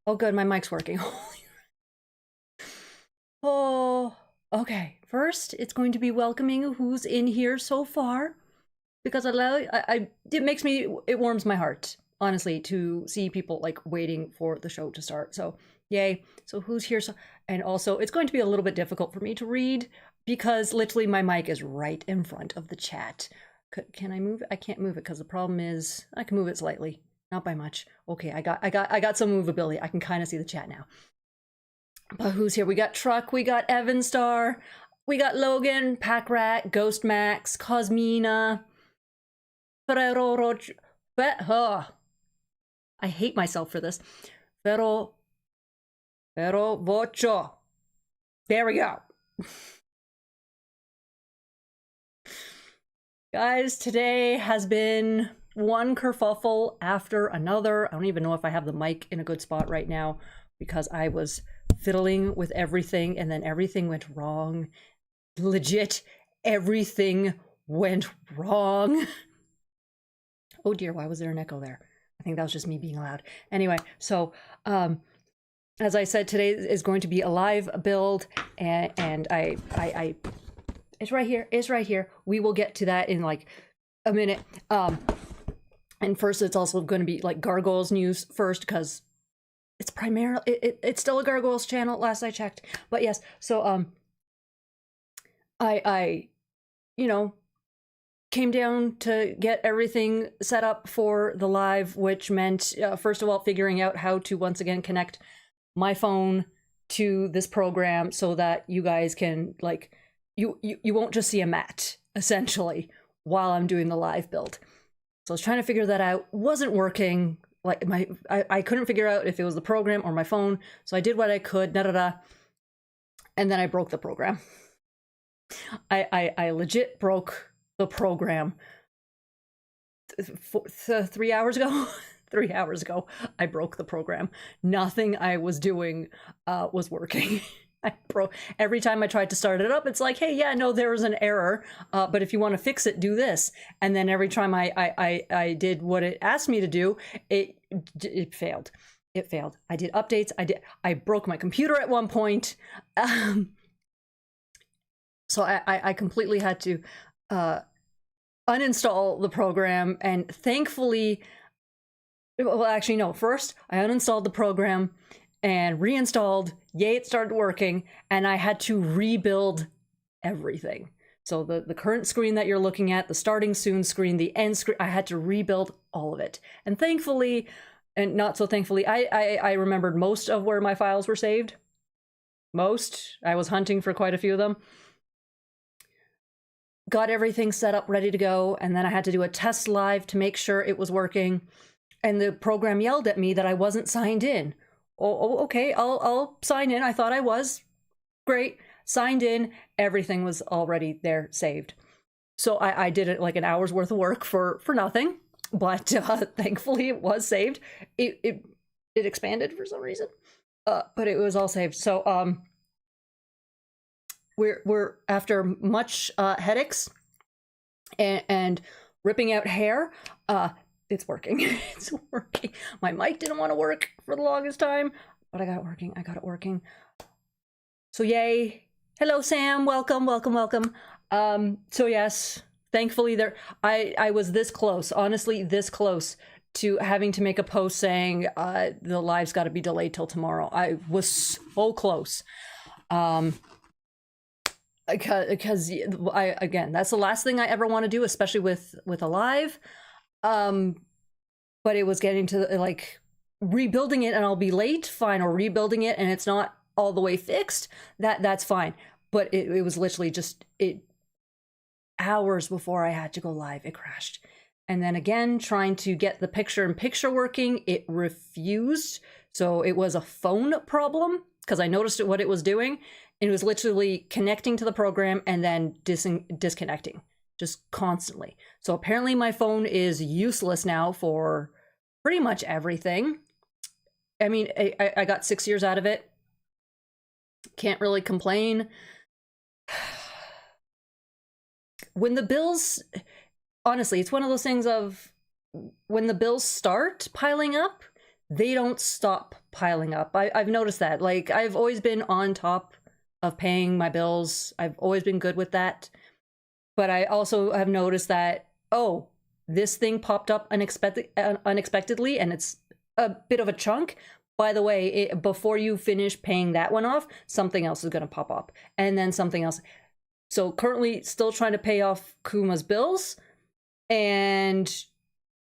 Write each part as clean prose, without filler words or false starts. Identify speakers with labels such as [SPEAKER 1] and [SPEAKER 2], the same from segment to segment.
[SPEAKER 1] Oh, good, my mic's working. Oh, okay. First, it's going to be welcoming who's in here so far, because it makes me, it warms my heart, honestly, to see people like waiting for the show to start. So, yay. So who's here? So, and also, it's going to be a little bit difficult for me to read because literally my mic is right in front of the chat. Can I move it? I can't move it because the problem is I can move it slightly, not by much. Okay, I got some movability. I can kind of see the chat now. But who's here? We got Truck, we got Evan Star, we got Logan, Pack Rat, Ghost Max, Cosmina, Ferrero I hate myself for this. Ferro Vocho. There we go. Guys, today has been one kerfuffle after another. I don't even know if I have the mic in a good spot right now because I was fiddling with everything and then everything went wrong. Legit, everything went wrong. Oh dear, why was there an echo there? I think that was just me being loud. Anyway, so as I said, today is going to be a live build, and I it's right here. It's right here. We will get to that in like a minute. And first, it's also going to be like Gargoyles news first because it's primarily it's still a Gargoyles channel. Last I checked, but yes. So I you know, came down to get everything set up for the live, which meant first of all figuring out how to once again connect my phone to this program so that you guys can like you won't just see a mat essentially while I'm doing the live build. So I was trying to figure that out. Wasn't working. Like I couldn't figure out if it was the program or my phone. So I did what I could, and then I broke the program. I legit broke the program 3 hours ago. 3 hours ago, I broke the program. Nothing I was doing was working. Every time I tried to start it up, it's like, hey, yeah, no, there was an error, but if you want to fix it, do this. And then every time I did what it asked me to do, it failed. It failed. I did updates. I broke my computer at one point. So I completely had to uninstall the program, and thankfully, well, actually, no. First, I uninstalled the program and reinstalled. Yay, it started working, and I had to rebuild everything. So the current screen that you're looking at, the starting soon screen, the end screen, I had to rebuild all of it. And thankfully, and not so thankfully, I remembered most of where my files were saved. Most. I was hunting for quite a few of them. Got everything set up, ready to go, and then I had to do a test live to make sure it was working. And the program yelled at me that I wasn't signed in. Oh, okay, I'll sign in. I thought I was. Great. Signed in. Everything was already there, saved. So I did it like an hour's worth of work for nothing. But thankfully it was saved. It expanded for some reason. But it was all saved. So we're after much headaches and ripping out hair. It's working. It's working. My mic didn't want to work for the longest time, but I got it working. I got it working. So yay. Hello, Sam. Welcome, welcome, welcome. So yes, thankfully I was this close, honestly, this close to having to make a post saying the live's got to be delayed till tomorrow. I was so close. Because again, that's the last thing I ever want to do, especially with a live. But it was getting to like rebuilding it and I'll be late, fine, or rebuilding it and it's not all the way fixed, that's fine. But it was literally just hours before I had to go live, it crashed. And then again, trying to get the picture-in-picture working, it refused. So it was a phone problem because I noticed what it was doing. And it was literally connecting to the program and then disconnecting. Just constantly. So apparently my phone is useless now for pretty much everything. I mean, I got 6 years out of it. Can't really complain. When the bills, honestly, it's one of those things of when the bills start piling up, they don't stop piling up. I've noticed that. Like, I've always been on top of paying my bills. I've always been good with that. But I also have noticed that, oh, this thing popped up unexpectedly, and it's a bit of a chunk. By the way, before you finish paying that one off, something else is going to pop up, and then something else. So currently still trying to pay off Kuma's bills, and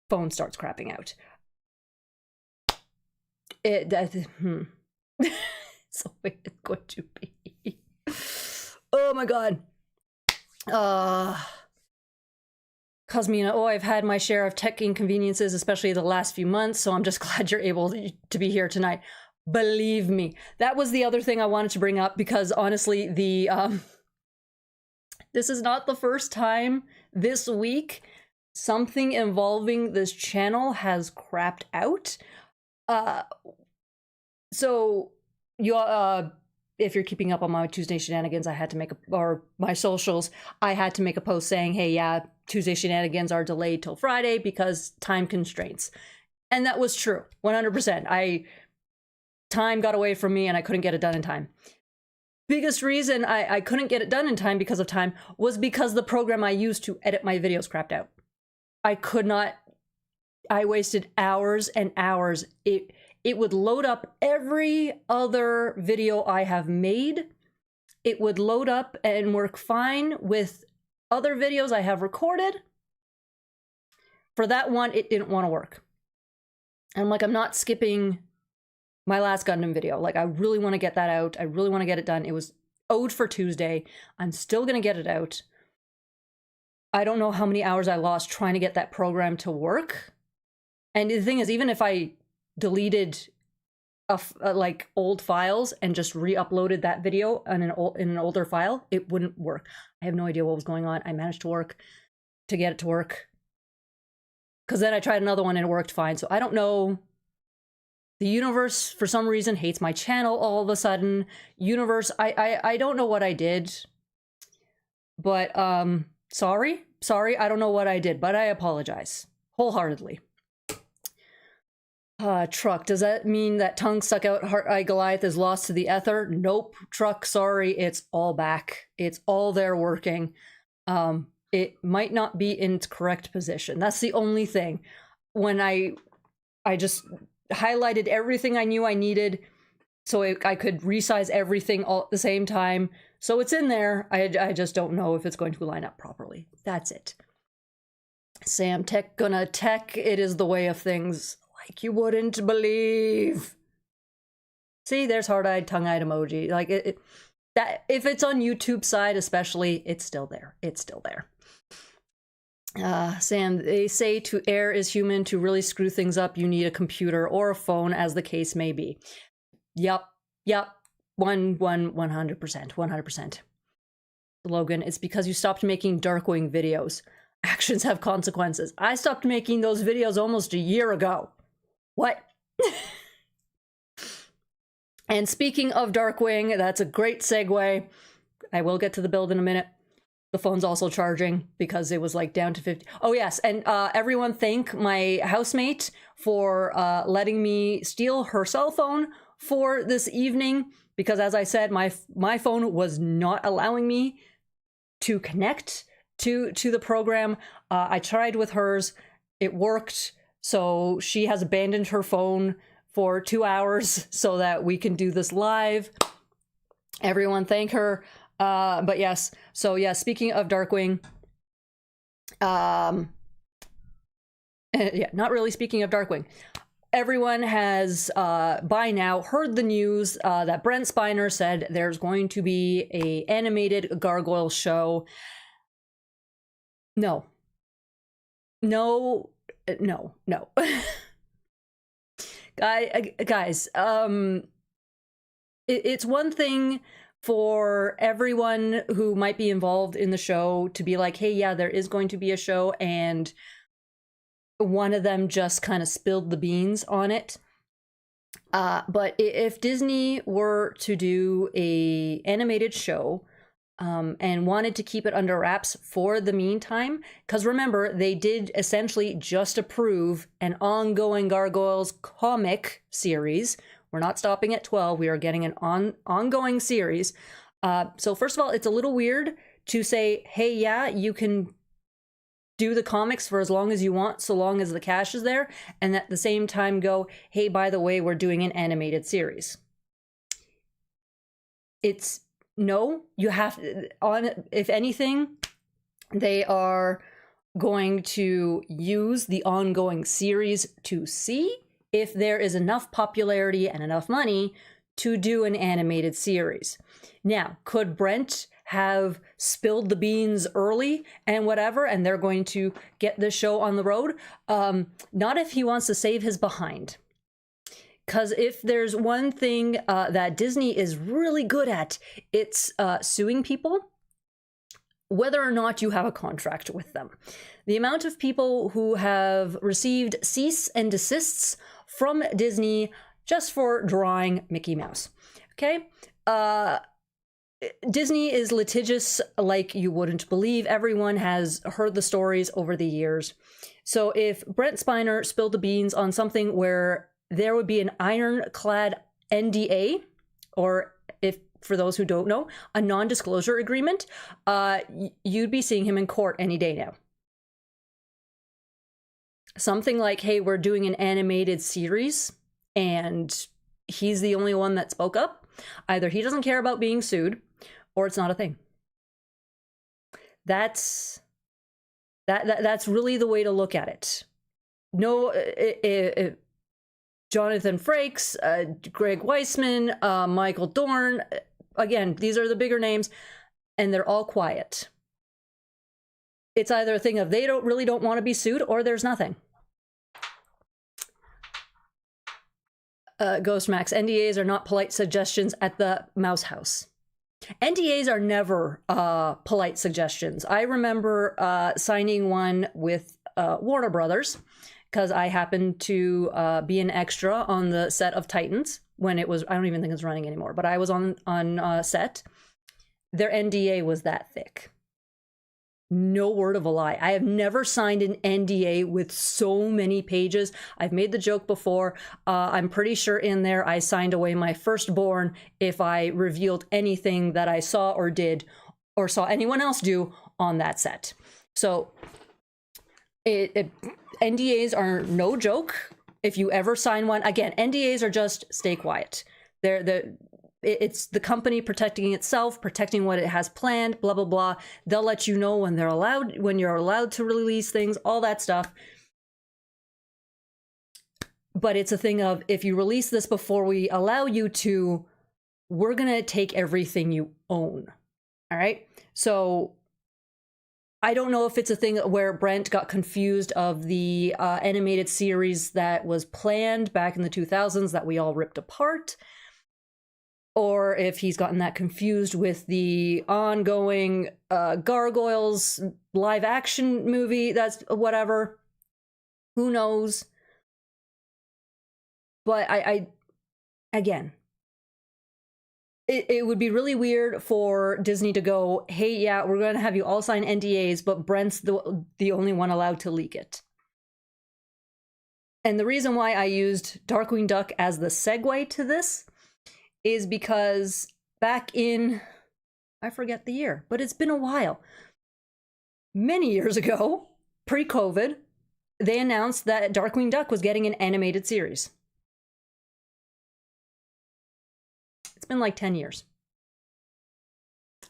[SPEAKER 1] phone starts crapping out. So it's going to be. Oh my god. Cosmina, oh, I've had my share of tech inconveniences, especially the last few months, so I'm just glad you're able to be here tonight. Believe me. That was the other thing I wanted to bring up, because honestly, this is not the first time this week something involving this channel has crapped out. So you if you're keeping up on my Tuesday shenanigans, I had to make or my socials, I had to make a post saying, hey, yeah, Tuesday shenanigans are delayed till Friday because time constraints. And that was true, 100%. Time got away from me and I couldn't get it done in time. Biggest reason I couldn't get it done in time because of time was because the program I used to edit my videos crapped out. I could not, I wasted hours and hours. It would load up every other video I have made. It would load up and work fine with other videos I have recorded. For that one, it didn't want to work. And like, I'm not skipping my last Gundam video. Like, I really want to get that out. I really want to get it done. It was owed for Tuesday. I'm still going to get it out. I don't know how many hours I lost trying to get that program to work. And the thing is, even if I deleted like old files and just re-uploaded that video in an older file, it wouldn't work. I have no idea what was going on. I managed to get it to work. Because then I tried another one and it worked fine. So I don't know. The universe, for some reason, hates my channel all of a sudden. Universe, I don't know what I did. But, sorry, I don't know what I did, but I apologize. Wholeheartedly. Truck, does that mean that tongue stuck out Heart Eye Goliath is lost to the ether? Nope. Truck, sorry, it's all back. It's all there working. It might not be in its correct position. That's the only thing. When I just highlighted everything I knew I needed so I could resize everything all at the same time. So it's in there. I just don't know if it's going to line up properly. That's it. Sam, tech gonna tech. It is the way of things. Like you wouldn't believe. See, there's heart-eyed, tongue-eyed emoji. Like that, if it's on YouTube side especially, it's still there. It's still there. Sam, they say to err is human. To really screw things up, you need a computer or a phone, as the case may be. Yup. 100%. Logan, it's because you stopped making Darkwing videos. Actions have consequences. I stopped making those videos almost a year ago. What? And speaking of Darkwing, that's a great segue. I will get to the build in a minute. The phone's also charging because it was like down to 50. Oh yes, and everyone thank my housemate for letting me steal her cell phone for this evening, because as I said, my phone was not allowing me to connect to the program. I tried with hers, it worked, so she has abandoned her phone for 2 hours so that we can do this live. Everyone thank her. But yes, so yeah, speaking of Darkwing, yeah, not really speaking of Darkwing, everyone has by now heard the news that Brent Spiner said there's going to be a animated Gargoyles show. No. Guys, it's one thing for everyone who might be involved in the show to be like, hey, yeah, there is going to be a show, and one of them just kind of spilled the beans on it. But if Disney were to do a animated show and wanted to keep it under wraps for the meantime, because remember, they did essentially just approve an ongoing Gargoyles comic series, We're not stopping at 12. We are getting an ongoing series. So first of all, it's a little weird to say, hey, yeah, you can do the comics for as long as you want, so long as the cash is there, and at the same time go, hey, by the way, we're doing an animated series. It's no, you have if anything, they are going to use the ongoing series to see if there is enough popularity and enough money to do an animated series. Now, could Brent have spilled the beans early and whatever, and they're going to get this show on the road? Not if he wants to save his behind. Because if there's one thing that Disney is really good at, it's suing people, whether or not you have a contract with them. The amount of people who have received cease and desists from Disney just for drawing Mickey Mouse. Okay? Disney is litigious like you wouldn't believe. Everyone has heard the stories over the years. So if Brent Spiner spilled the beans on something where there would be an ironclad NDA, or if, for those who don't know, a non-disclosure agreement, you'd be seeing him in court any day now. Something like, hey, we're doing an animated series, and he's the only one that spoke up. Either he doesn't care about being sued, or it's not a thing. That's really the way to look at it. No, Jonathan Frakes, Greg Weisman, Michael Dorn, again, these are the bigger names, and they're all quiet. It's either a thing of they really don't want to be sued, or there's nothing. Ghost Max, NDAs are not polite suggestions at the Mouse House. NDAs are never polite suggestions. I remember signing one with Warner Brothers because I happened to be an extra on the set of Titans when it was, I don't even think it's running anymore, but I was on set. Their NDA was that thick. No word of a lie. I have never signed an NDA with so many pages. I've made the joke before. I'm pretty sure in there I signed away my firstborn if I revealed anything that I saw or did or saw anyone else do on that set. So NDAs are no joke. If you ever sign one, again, NDAs are just stay quiet. It's the company protecting itself, protecting what it has planned, blah, blah, blah. They'll let you know when you're allowed to release things, all that stuff. But it's a thing of, if you release this before we allow you to, we're going to take everything you own. All right. So I don't know if it's a thing where Brent got confused of the animated series that was planned back in the 2000s that we all ripped apart, or if he's gotten that confused with the ongoing Gargoyles live action movie. That's whatever. Who knows? But again, it would be really weird for Disney to go, hey, yeah, we're going to have you all sign NDAs, but Brent's the only one allowed to leak it. And the reason why I used Darkwing Duck as the segue to this is because back in, I forget the year, but it's been a while. Many years ago, pre-COVID, they announced that Darkwing Duck was getting an animated series. It's been like 10 years.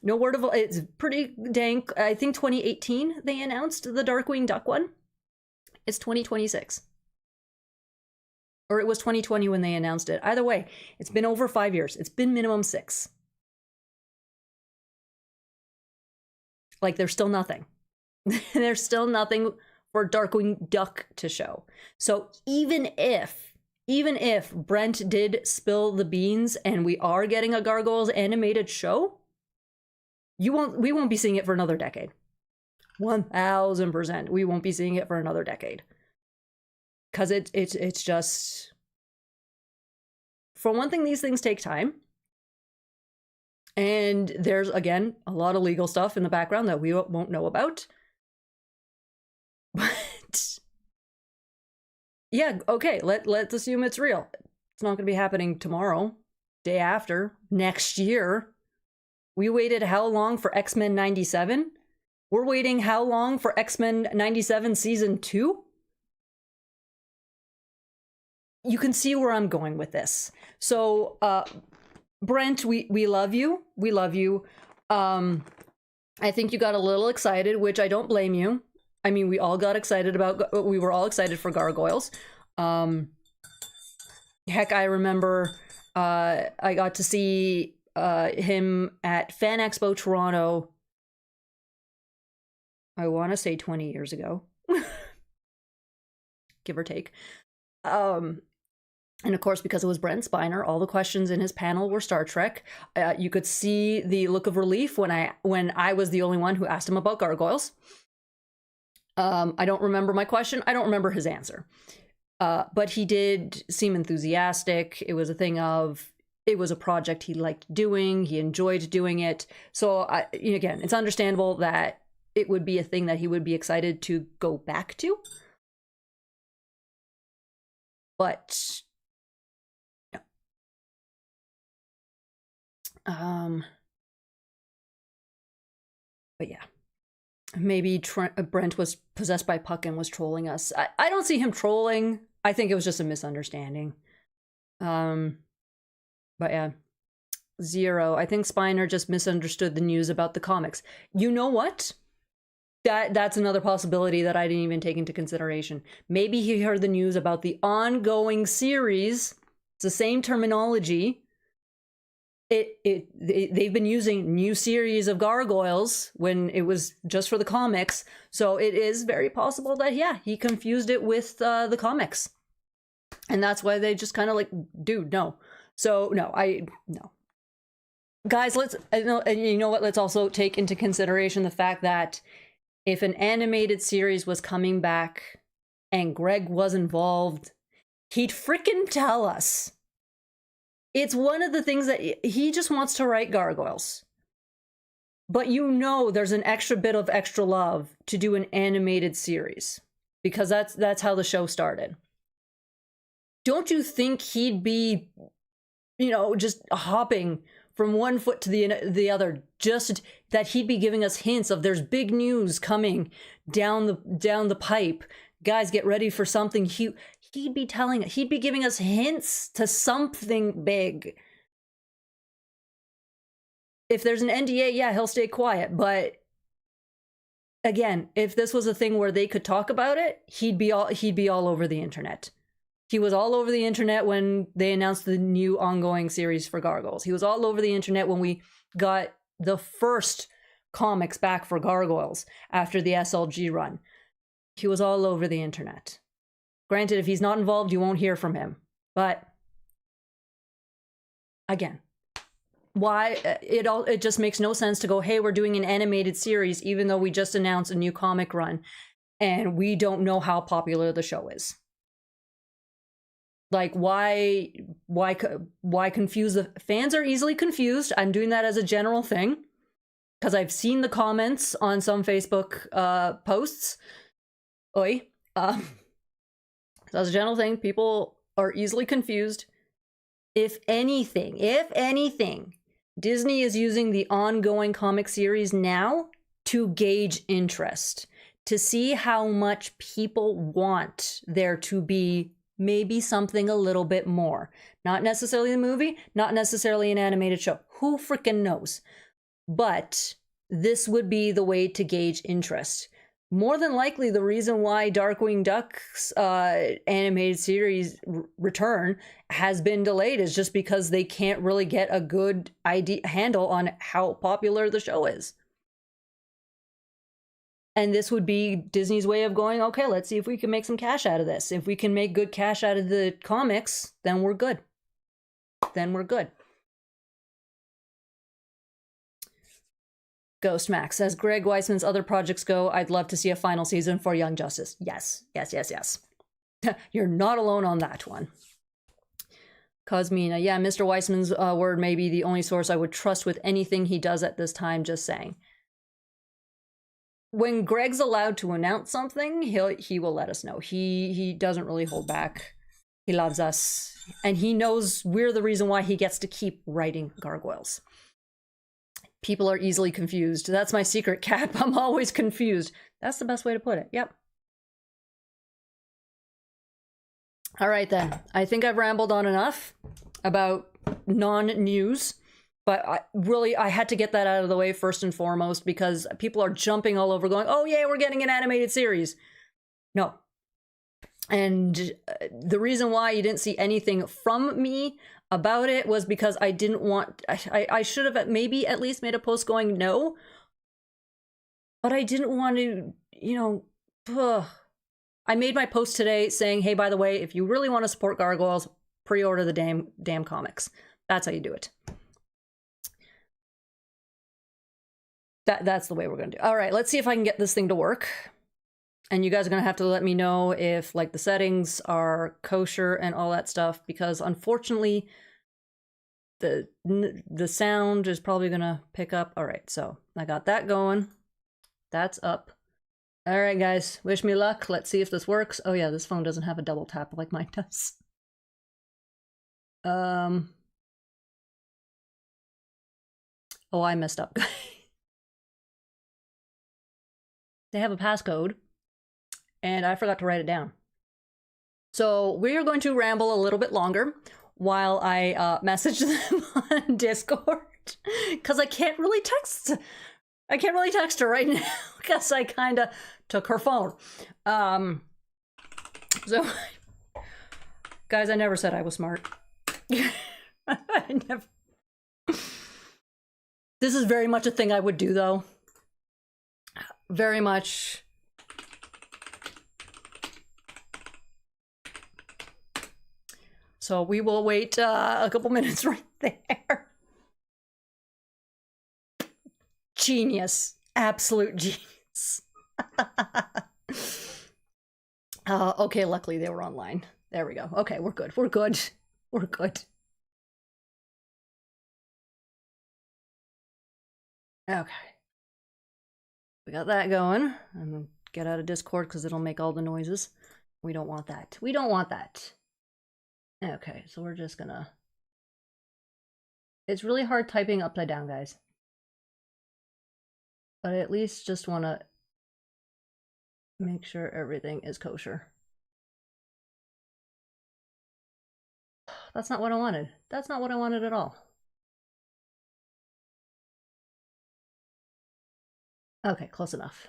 [SPEAKER 1] No word of, it's pretty dang, I think 2018 they announced the Darkwing Duck one. It's 2026. Or it was 2020 when they announced it. Either way, it's been over 5 years. It's been minimum 6. Like, there's still nothing. There's still nothing for Darkwing Duck to show. So even if Brent did spill the beans and we are getting a Gargoyles animated show, we won't be seeing it for another decade. 1000%. We won't be seeing it for another decade. Because it's just, for one thing, these things take time. And there's, again, a lot of legal stuff in the background that we won't know about. But yeah, okay, let's assume it's real. It's not going to be happening tomorrow, day after, next year. We waited how long for X-Men 97? We're waiting how long for X-Men 97 season 2? You can see where I'm going with this. So, Brent, we love you. We love you. I think you got a little excited, which I don't blame you. I mean, we all got excited about, we were all excited for Gargoyles. Heck, I remember I got to see him at Fan Expo Toronto, I want to say 20 years ago, give or take. And of course, because it was Brent Spiner, all the questions in his panel were Star Trek. You could see the look of relief when I was the only one who asked him about Gargoyles. I don't remember my question. I don't remember his answer. But he did seem enthusiastic. It was a thing of, it was a project he liked doing. He enjoyed doing it. So again, it's understandable that it would be a thing that he would be excited to go back to. But but yeah, maybe Brent was possessed by Puck and was trolling us. I don't see him trolling. I think it was just a misunderstanding. But yeah, Zero. I think Spiner just misunderstood the news about the comics. You know what? That's another possibility that I didn't even take into consideration. Maybe he heard the news about the ongoing series. It's the same terminology. They've been using new series of Gargoyles when it was just for the comics. So it is very possible that, yeah, he confused it with the comics. And that's why they just kind of like, dude, no. So no. Guys, you know what? Let's also take into consideration the fact that if an animated series was coming back and Greg was involved, he'd freaking tell us. It's one of the things that he just wants to write Gargoyles. But you know there's an extra bit of extra love to do an animated series. Because that's how the show started. Don't you think he'd be, you know, just hopping from one foot to the other, just that he'd be giving us hints of there's big news coming down the pipe. Guys, get ready for something huge. He'd be giving us hints to something big. If there's an NDA, yeah, he'll stay quiet. But again, if this was a thing where they could talk about it, he'd be all over the internet. He was all over the internet when they announced the new ongoing series for Gargoyles. He was all over the internet when we got the first comics back for Gargoyles after the SLG run. He was all over the internet. Granted, if he's not involved, you won't hear from him. But again, why it just makes no sense to go, hey, we're doing an animated series, even though we just announced a new comic run, and we don't know how popular the show is. Like, why confuse the fans? Are easily confused. I'm doing that as a general thing because I've seen the comments on some Facebook posts. So as a general thing, people are easily confused. If anything, Disney is using the ongoing comic series now to gauge interest, to see how much people want there to be maybe something a little bit more. Not necessarily the movie, not necessarily an animated show. Who freaking knows? But this would be the way to gauge interest. More than likely, the reason why Darkwing Duck's animated series return has been delayed is just because they can't really get a good handle on how popular the show is. And this would be Disney's way of going, okay, let's see if we can make some cash out of this. If we can make good cash out of the comics, then we're good. Ghost Max says, Greg Weisman's other projects go, I'd love to see a final season for Young Justice. Yes. You're not alone on that one. Cosmina, yeah, Mr. Weisman's word may be the only source I would trust with anything he does at this time, just saying. When Greg's allowed to announce something, he will let us know. He doesn't really hold back. He loves us. And he knows we're the reason why he gets to keep writing Gargoyles. People are easily confused. That's my secret, Cap. I'm always confused. That's the best way to put it. Yep. All right, then. I think I've rambled on enough about non-news. But I had to get that out of the way first and foremost because people are jumping all over going, oh, yeah, we're getting an animated series. No. And the reason why you didn't see anything from me about it was because I didn't want... I should have maybe at least made a post going no. But I didn't want to, you know... Ugh. I made my post today saying, hey, by the way, if you really want to support Gargoyles, pre-order the damn comics. That's how you do it. That's the way we're going to do it. All right, let's see if I can get this thing to work. And you guys are going to have to let me know if, like, the settings are kosher and all that stuff, because unfortunately, the sound is probably going to pick up. All right, so I got that going. That's up. All right, guys, wish me luck. Let's see if this works. Oh, yeah, this phone doesn't have a double tap like mine does. Oh, I messed up. They have a passcode, and I forgot to write it down. So we are going to ramble a little bit longer while I message them on Discord, because I can't really text her right now because I kind of took her phone. So, guys, I never said I was smart. I never. This is very much a thing I would do, though. Very much. So we will wait a couple minutes right there. Genius. Absolute genius. Okay, luckily they were online. There we go. Okay, we're good. We're good. We're good. Okay. We got that going. I'm gonna get out of Discord because it'll make all the noises. We don't want that. We don't want that. Okay, so we're just gonna... It's really hard typing upside down, guys. But I at least just want to make sure everything is kosher. That's not what I wanted. That's not what I wanted at all. Okay, close enough.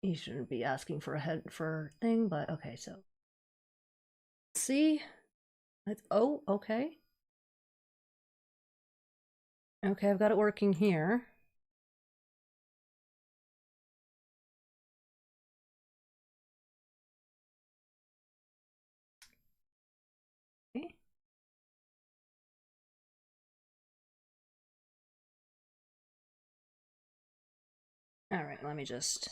[SPEAKER 1] You shouldn't be asking for a head for thing, but okay, so see, oh, okay. Okay, I've got it working here. Okay. All right, let me just...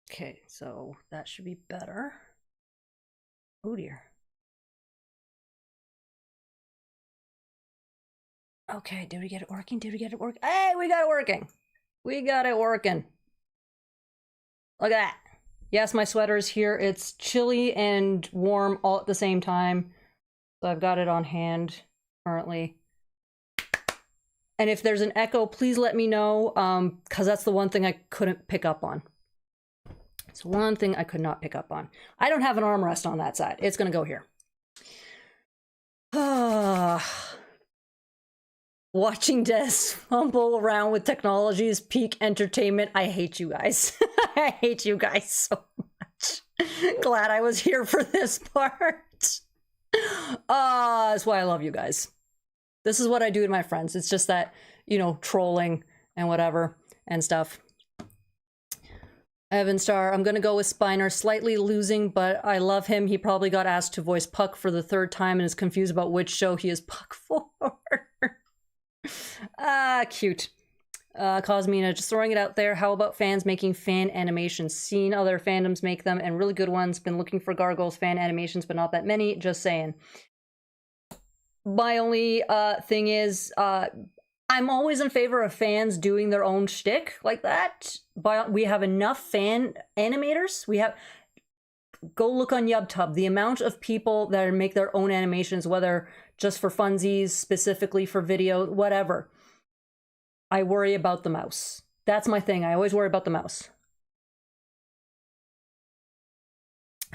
[SPEAKER 1] Okay, so that should be better. Oh dear. Okay, did we get it working? Did we get it working? Hey, we got it working! We got it working. Look at that. Yes, my sweater is here. It's chilly and warm all at the same time. So I've got it on hand currently. And if there's an echo, please let me know, because that's the one thing I couldn't pick up on. It's one thing I could not pick up on. I don't have an armrest on that side. It's going to go here. Watching Des fumble around with technology is peak entertainment. I hate you guys. I hate you guys so much. Glad I was here for this part. That's why I love you guys. This is what I do with my friends. It's just that, you know, trolling and whatever and stuff. Evan Star, I'm gonna go with Spiner, slightly losing, but I love him. He probably got asked to voice Puck for the 3rd time and is confused about which show he is Puck for. Cute. Cosmina, just throwing it out there. How about fans making fan animations? Seen other fandoms make them and really good ones. Been looking for Gargoyles fan animations, but not that many. Just saying. My only thing is, I'm always in favor of fans doing their own shtick like that. But we have enough fan animators. We have. Go look on YubTub. The amount of people that make their own animations, whether just for funsies, specifically for video, whatever. I worry about the mouse. That's my thing. I always worry about the mouse.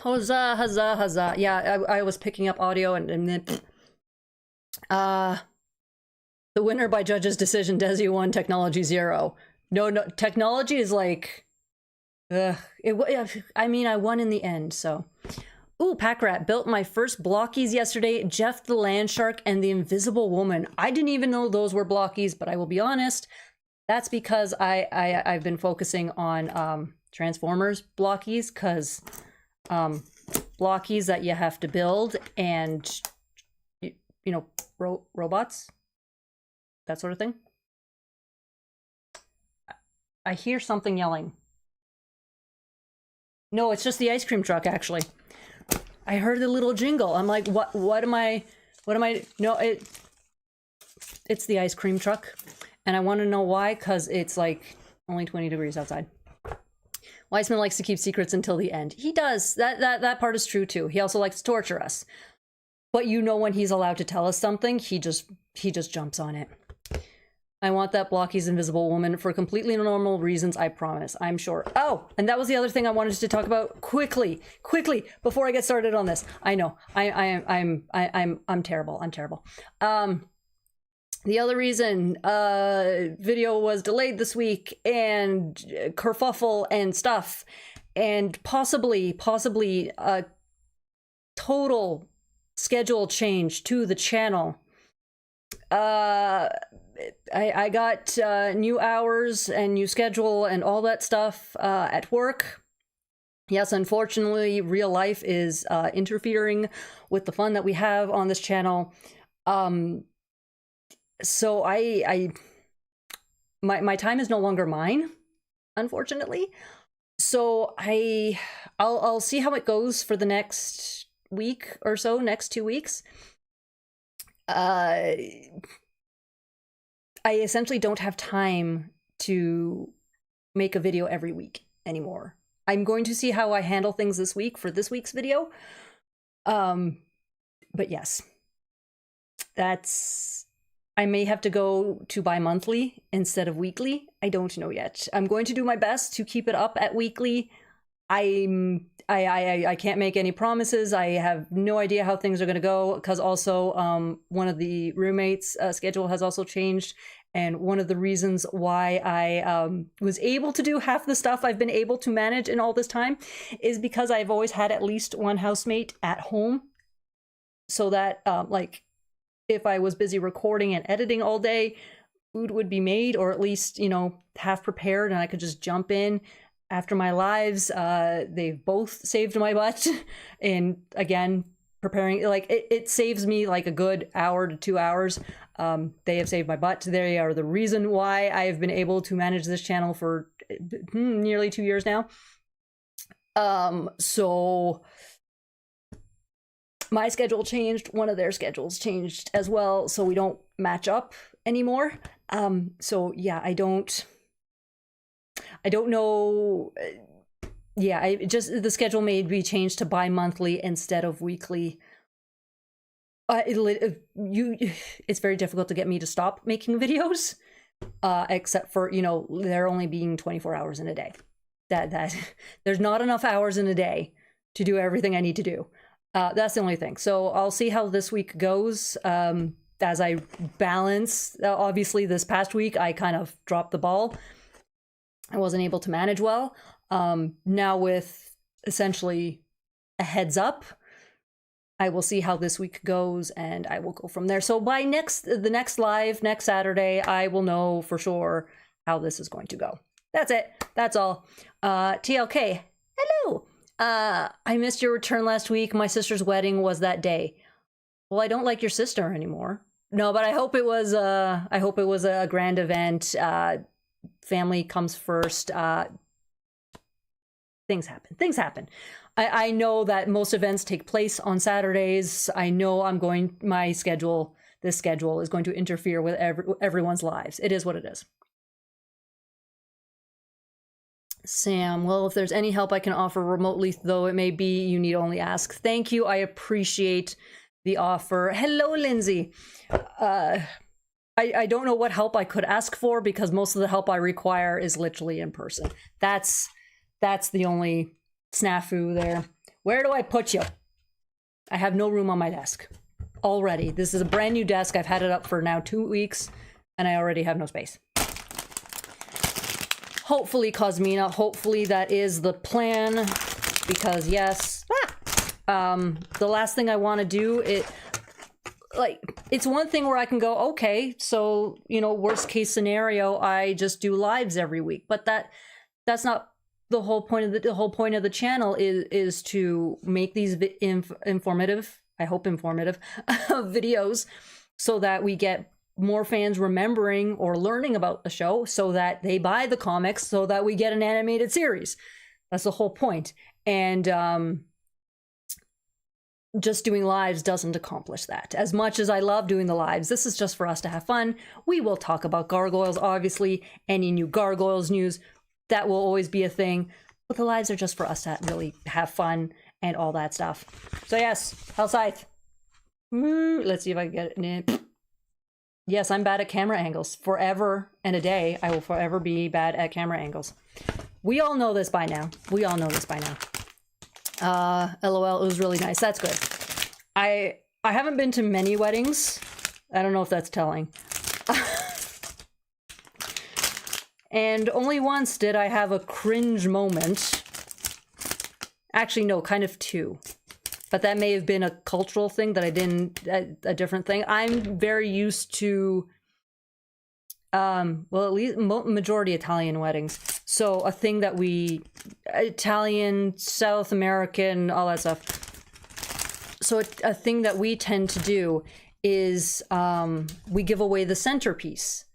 [SPEAKER 1] Huzzah, huzzah, huzzah. Yeah, I was picking up audio and then... the winner by judge's decision, Desi 1, Technology 0. No, Technology is like... I mean, I won in the end, so... Ooh, Packrat built my first blockies yesterday. Jeff the Land Shark and the Invisible Woman. I didn't even know those were blockies, but I will be honest. That's because I've been focusing on Transformers blockies, because blockies that you have to build and, you know, robots, that sort of thing. I hear something yelling. No, it's just the ice cream truck, actually. I heard the little jingle. I'm like, what am I, no, it's the ice cream truck. And I want to know why, because it's like only 20 degrees outside. Weissman likes to keep secrets until the end. He does. That part is true too. He also likes to torture us. But you know, when he's allowed to tell us something, he just jumps on it. I want that Blocky's Invisible Woman for completely normal reasons, I promise. I'm sure. Oh, and that was the other thing I wanted to talk about quickly, before I get started on this. I know. I'm terrible. I'm terrible. The other reason video was delayed this week, and kerfuffle and stuff, and possibly a total schedule change to the channel. I got new hours and new schedule and all that stuff at work. Yes, unfortunately, real life is interfering with the fun that we have on this channel. So my time is no longer mine, unfortunately. So I'll see how it goes for the next week or so, next 2 weeks. I essentially don't have time to make a video every week anymore. I'm going to see how I handle things this week for this week's video. But yes, I may have to go to bi-monthly instead of weekly. I don't know yet. I'm going to do my best to keep it up at weekly. I can't make any promises. I have no idea how things are going to go, because also one of the roommates' schedule has also changed, and one of the reasons why I was able to do half the stuff I've been able to manage in all this time is because I've always had at least one housemate at home, so that like if I was busy recording and editing all day, food would be made, or at least, you know, half prepared, and I could just jump in. After my lives, they've both saved my butt. And again, preparing, like, it saves me like a good hour to 2 hours. They have saved my butt. They are the reason why I have been able to manage this channel for nearly 2 years now. So my schedule changed. One of their schedules changed as well. So we don't match up anymore. So yeah, I don't know. Yeah, the schedule may be changed to bi-monthly instead of weekly. It's very difficult to get me to stop making videos, except for, you know, there only being 24 hours in a day. That there's not enough hours in a day to do everything I need to do. That's the only thing. So I'll see how this week goes. As I balance, obviously this past week I kind of dropped the ball. I wasn't able to manage well. Now with essentially a heads up, I will see how this week goes, and I will go from there. So by the next live, next Saturday, I will know for sure how this is going to go. That's it. That's all. TLK, hello. I missed your return last week. My sister's wedding was that day. Well, I don't like your sister anymore. No, but I hope it was a grand event. Family comes first. Things happen. I know that most events take place on Saturdays. I know my schedule this schedule is going to interfere with everyone's lives. It is what it is. Sam, well, if there's any help I can offer remotely, though it may be, you need only ask. Thank you. I appreciate the offer. Hello, Lindsay. I don't know what help I could ask for because most of the help I require is literally in person. That's the only snafu there. Where do I put you? I have no room on my desk already. This is a brand new desk. I've had it up for now 2 weeks and I already have no space. Hopefully, Cosmina, hopefully that is the plan because yes, the last thing I want to do it's one thing where I can go, okay, so, you know, worst case scenario, I just do lives every week, but that's not the whole point of the whole point of the channel is to make these informative, I hope informative videos so that we get more fans remembering or learning about the show so that they buy the comics so that we get an animated series. That's the whole point. And just doing lives doesn't accomplish that. As much as I love doing the lives, this is just for us to have fun. We will talk about Gargoyles, obviously, any new Gargoyles news, that will always be a thing. But the lives are just for us to really have fun and all that stuff. So yes, Hell Scythe. Let's see if I can get it. Yes, I'm bad at camera angles. Forever and a day, I will forever be bad at camera angles. We all know this by now. We all know this by now. LOL, it was really nice. That's good. I haven't been to many weddings. I don't know if that's telling. And only once did I have a cringe moment. Actually, no, kind of two. But that may have been a cultural thing that I didn't, a different thing. I'm very used to, well, at least majority Italian weddings. So a thing that Italian, South American, all that stuff. So a thing that we tend to do is we give away the centerpiece.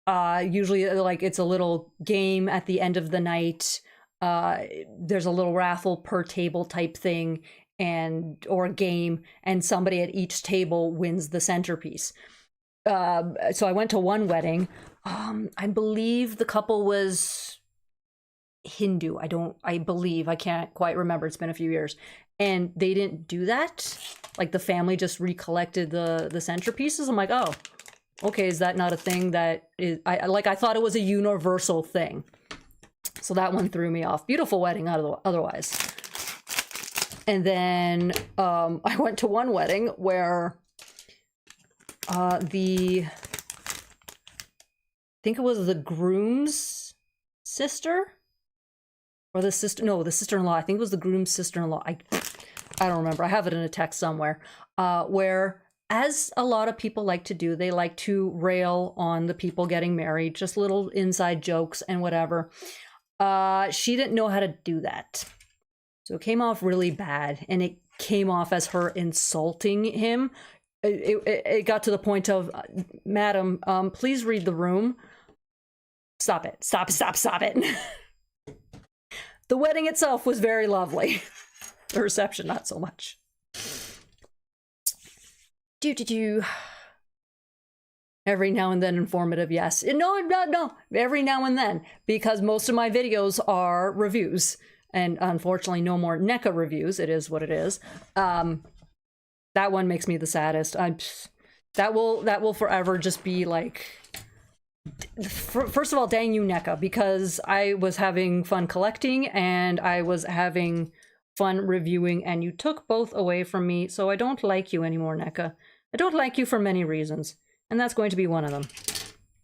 [SPEAKER 1] Usually like it's a little game at the end of the night. There's a little raffle per table type thing or a game, and somebody at each table wins the centerpiece. So I went to one wedding. I believe the couple was Hindu. I believe, I can't quite remember. It's been a few years. And they didn't do that. Like the family just recollected the centerpieces. I'm like, oh, okay, is that not a thing that is, I thought it was a universal thing. So that one threw me off. Beautiful wedding otherwise. And then I went to one wedding where I think it was the groom's sister or the sister-in-law. I think it was the groom's sister-in-law. I don't remember. I have it in a text somewhere. Where, as a lot of people like to do, they like to rail on the people getting married, just little inside jokes and whatever. She didn't know how to do that. So it came off really bad, and it came off as her insulting him. It got to the point of, madam, please read the room. Stop it. Stop it. The wedding itself was very lovely. The reception, not so much. Every now and then informative, yes. No. Every now and then, because most of my videos are reviews. And unfortunately, no more NECA reviews. It is what it is. That one makes me the saddest. That will forever just be like, first of all, dang you, NECA, because I was having fun collecting and I was having fun reviewing, and you took both away from me. So I don't like you anymore, NECA. I don't like you for many reasons, and that's going to be one of them.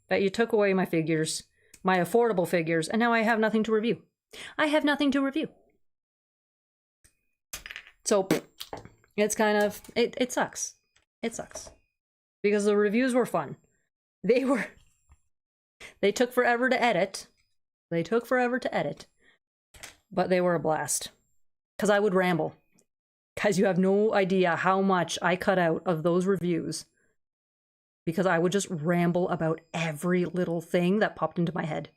[SPEAKER 1] That you took away my figures, my affordable figures, and now I have nothing to review. I have nothing to review. So it's kind of, it sucks. It sucks. Because the reviews were fun. They took forever to edit. But they were a blast. Because I would ramble. Guys, you have no idea how much I cut out of those reviews. Because I would just ramble about every little thing that popped into my head.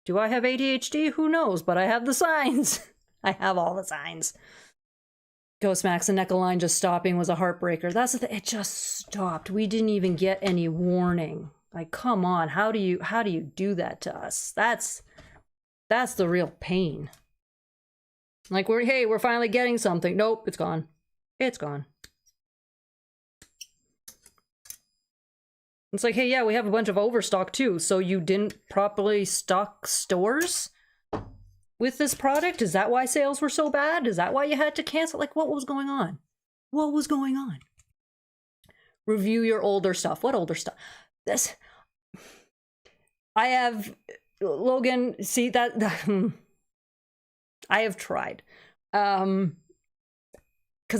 [SPEAKER 1] Do I have ADHD? Who knows? But I have the signs. I have all the signs. Ghostmax and Neckline just stopping was a heartbreaker. That's the thing. It just stopped. We didn't even get any warning. Like, come on. How do you do that to us? That's the real pain. Like, we're finally getting something. Nope, it's gone. It's gone. It's like, hey, yeah, we have a bunch of overstock too. So you didn't properly stock stores with this product? Is that why sales were so bad? Is that why you had to cancel? Like, what was going on? What was going on? Review your older stuff. What older stuff? This. I have, Logan, see that, I have tried. Because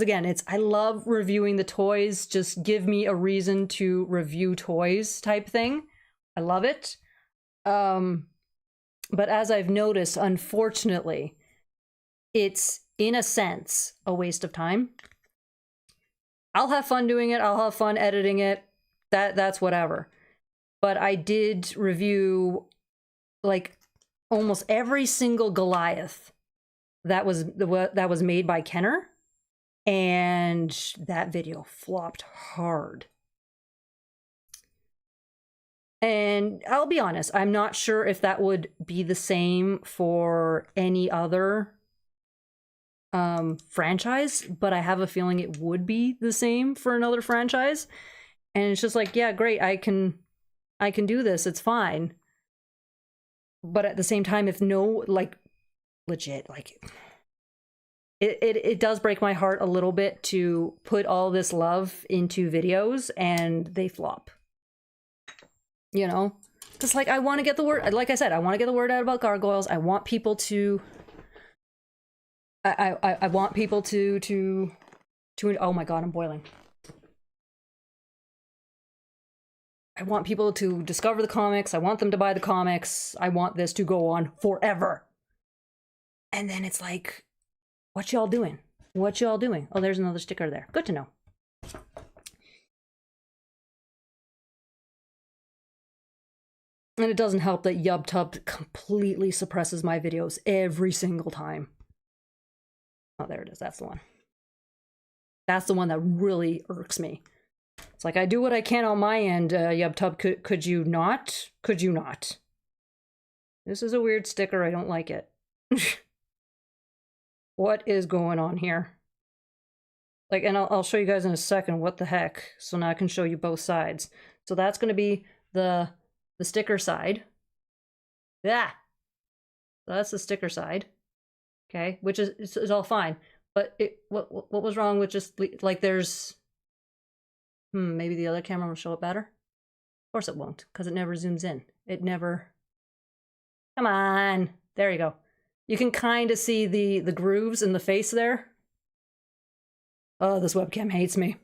[SPEAKER 1] again, I love reviewing the toys. Just give me a reason to review toys type thing. I love it. But as I've noticed, unfortunately, it's, in a sense, a waste of time. I'll have fun doing it. I'll have fun editing it. That's whatever. But I did review, like, almost every single Goliath that was made by Kenner. And that video flopped hard. And I'll be honest, I'm not sure if that would be the same for any other franchise, but I have a feeling it would be the same for another franchise. And it's just like, yeah, great, I can do this, it's fine. But at the same time, if no, like, legit, like, it does break my heart a little bit to put all this love into videos and they flop. You know? Because, like, I want to get the word, like I said, I want to get the word out about Gargoyles. I want people to, I want people to, oh my god, I'm boiling. I want people to discover the comics. I want them to buy the comics. I want this to go on forever. And then it's like, what y'all doing? What y'all doing? Oh, there's another sticker there. Good to know. And it doesn't help that YubTub completely suppresses my videos every single time. Oh, there it is. That's the one. That's the one that really irks me. It's like, I do what I can on my end, YubTub. Could you not? Could you not? This is a weird sticker. I don't like it. What is going on here? Like, and I'll show you guys in a second what the heck. So now I can show you both sides. So that's going to be the sticker side. Yeah. So that's the sticker side. Okay, which is all fine. But what was wrong with just, like, there's, maybe the other camera will show it better? Of course it won't, because it never zooms in. It never, come on. There you go. You can kind of see the grooves in the face there. Oh, this webcam hates me.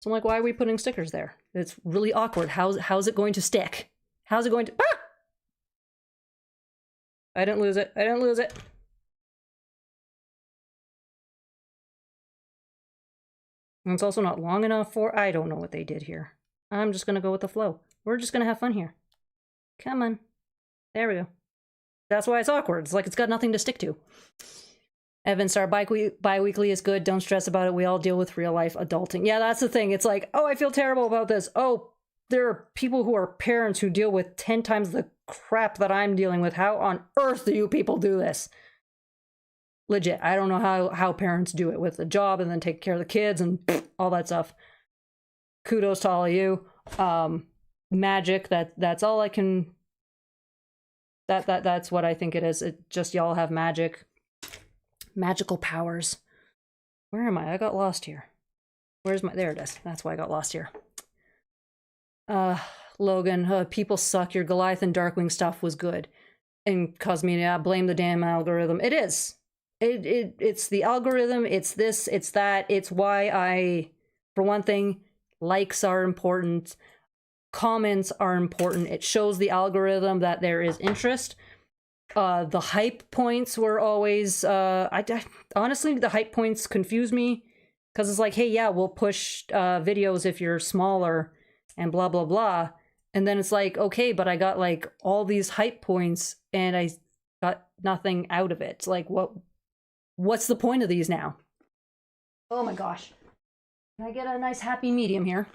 [SPEAKER 1] So I'm like, why are we putting stickers there? It's really awkward. How's it going to stick? How's it going to... Ah! I didn't lose it. I didn't lose it. And it's also not long enough for... I don't know what they did here. I'm just going to go with the flow. We're just going to have fun here. Come on. There we go. That's why it's awkward. It's like it's got nothing to stick to. Evan Star, bi-weekly is good. Don't stress about it. We all deal with real life adulting. Yeah, that's the thing. It's like, oh, I feel terrible about this. Oh, there are people who are parents who deal with 10 times the crap that I'm dealing with. How on earth do you people do this? Legit. I don't know how parents do it with a job and then take care of the kids and all that stuff. Kudos to all of you. Magic, that's all I can... That's what I think it is. It just y'all have magic. Magical powers. Where am I? I got lost here. Where's my... There it is. That's why I got lost here. Logan, people suck. Your Goliath and Darkwing stuff was good. And Cosmedia, blame the damn algorithm. It is. It's the algorithm. It's this. It's that. It's why I, for one thing, likes are important. Comments are important. It shows the algorithm that there is interest. The hype points were always, honestly, the hype points confuse me because it's like, hey, yeah, we'll push videos if you're smaller and blah, blah, blah. And then it's like, okay, but I got like all these hype points and I got nothing out of it. Like, what? what's the point of these now? Oh my gosh. Can I get a nice happy medium here?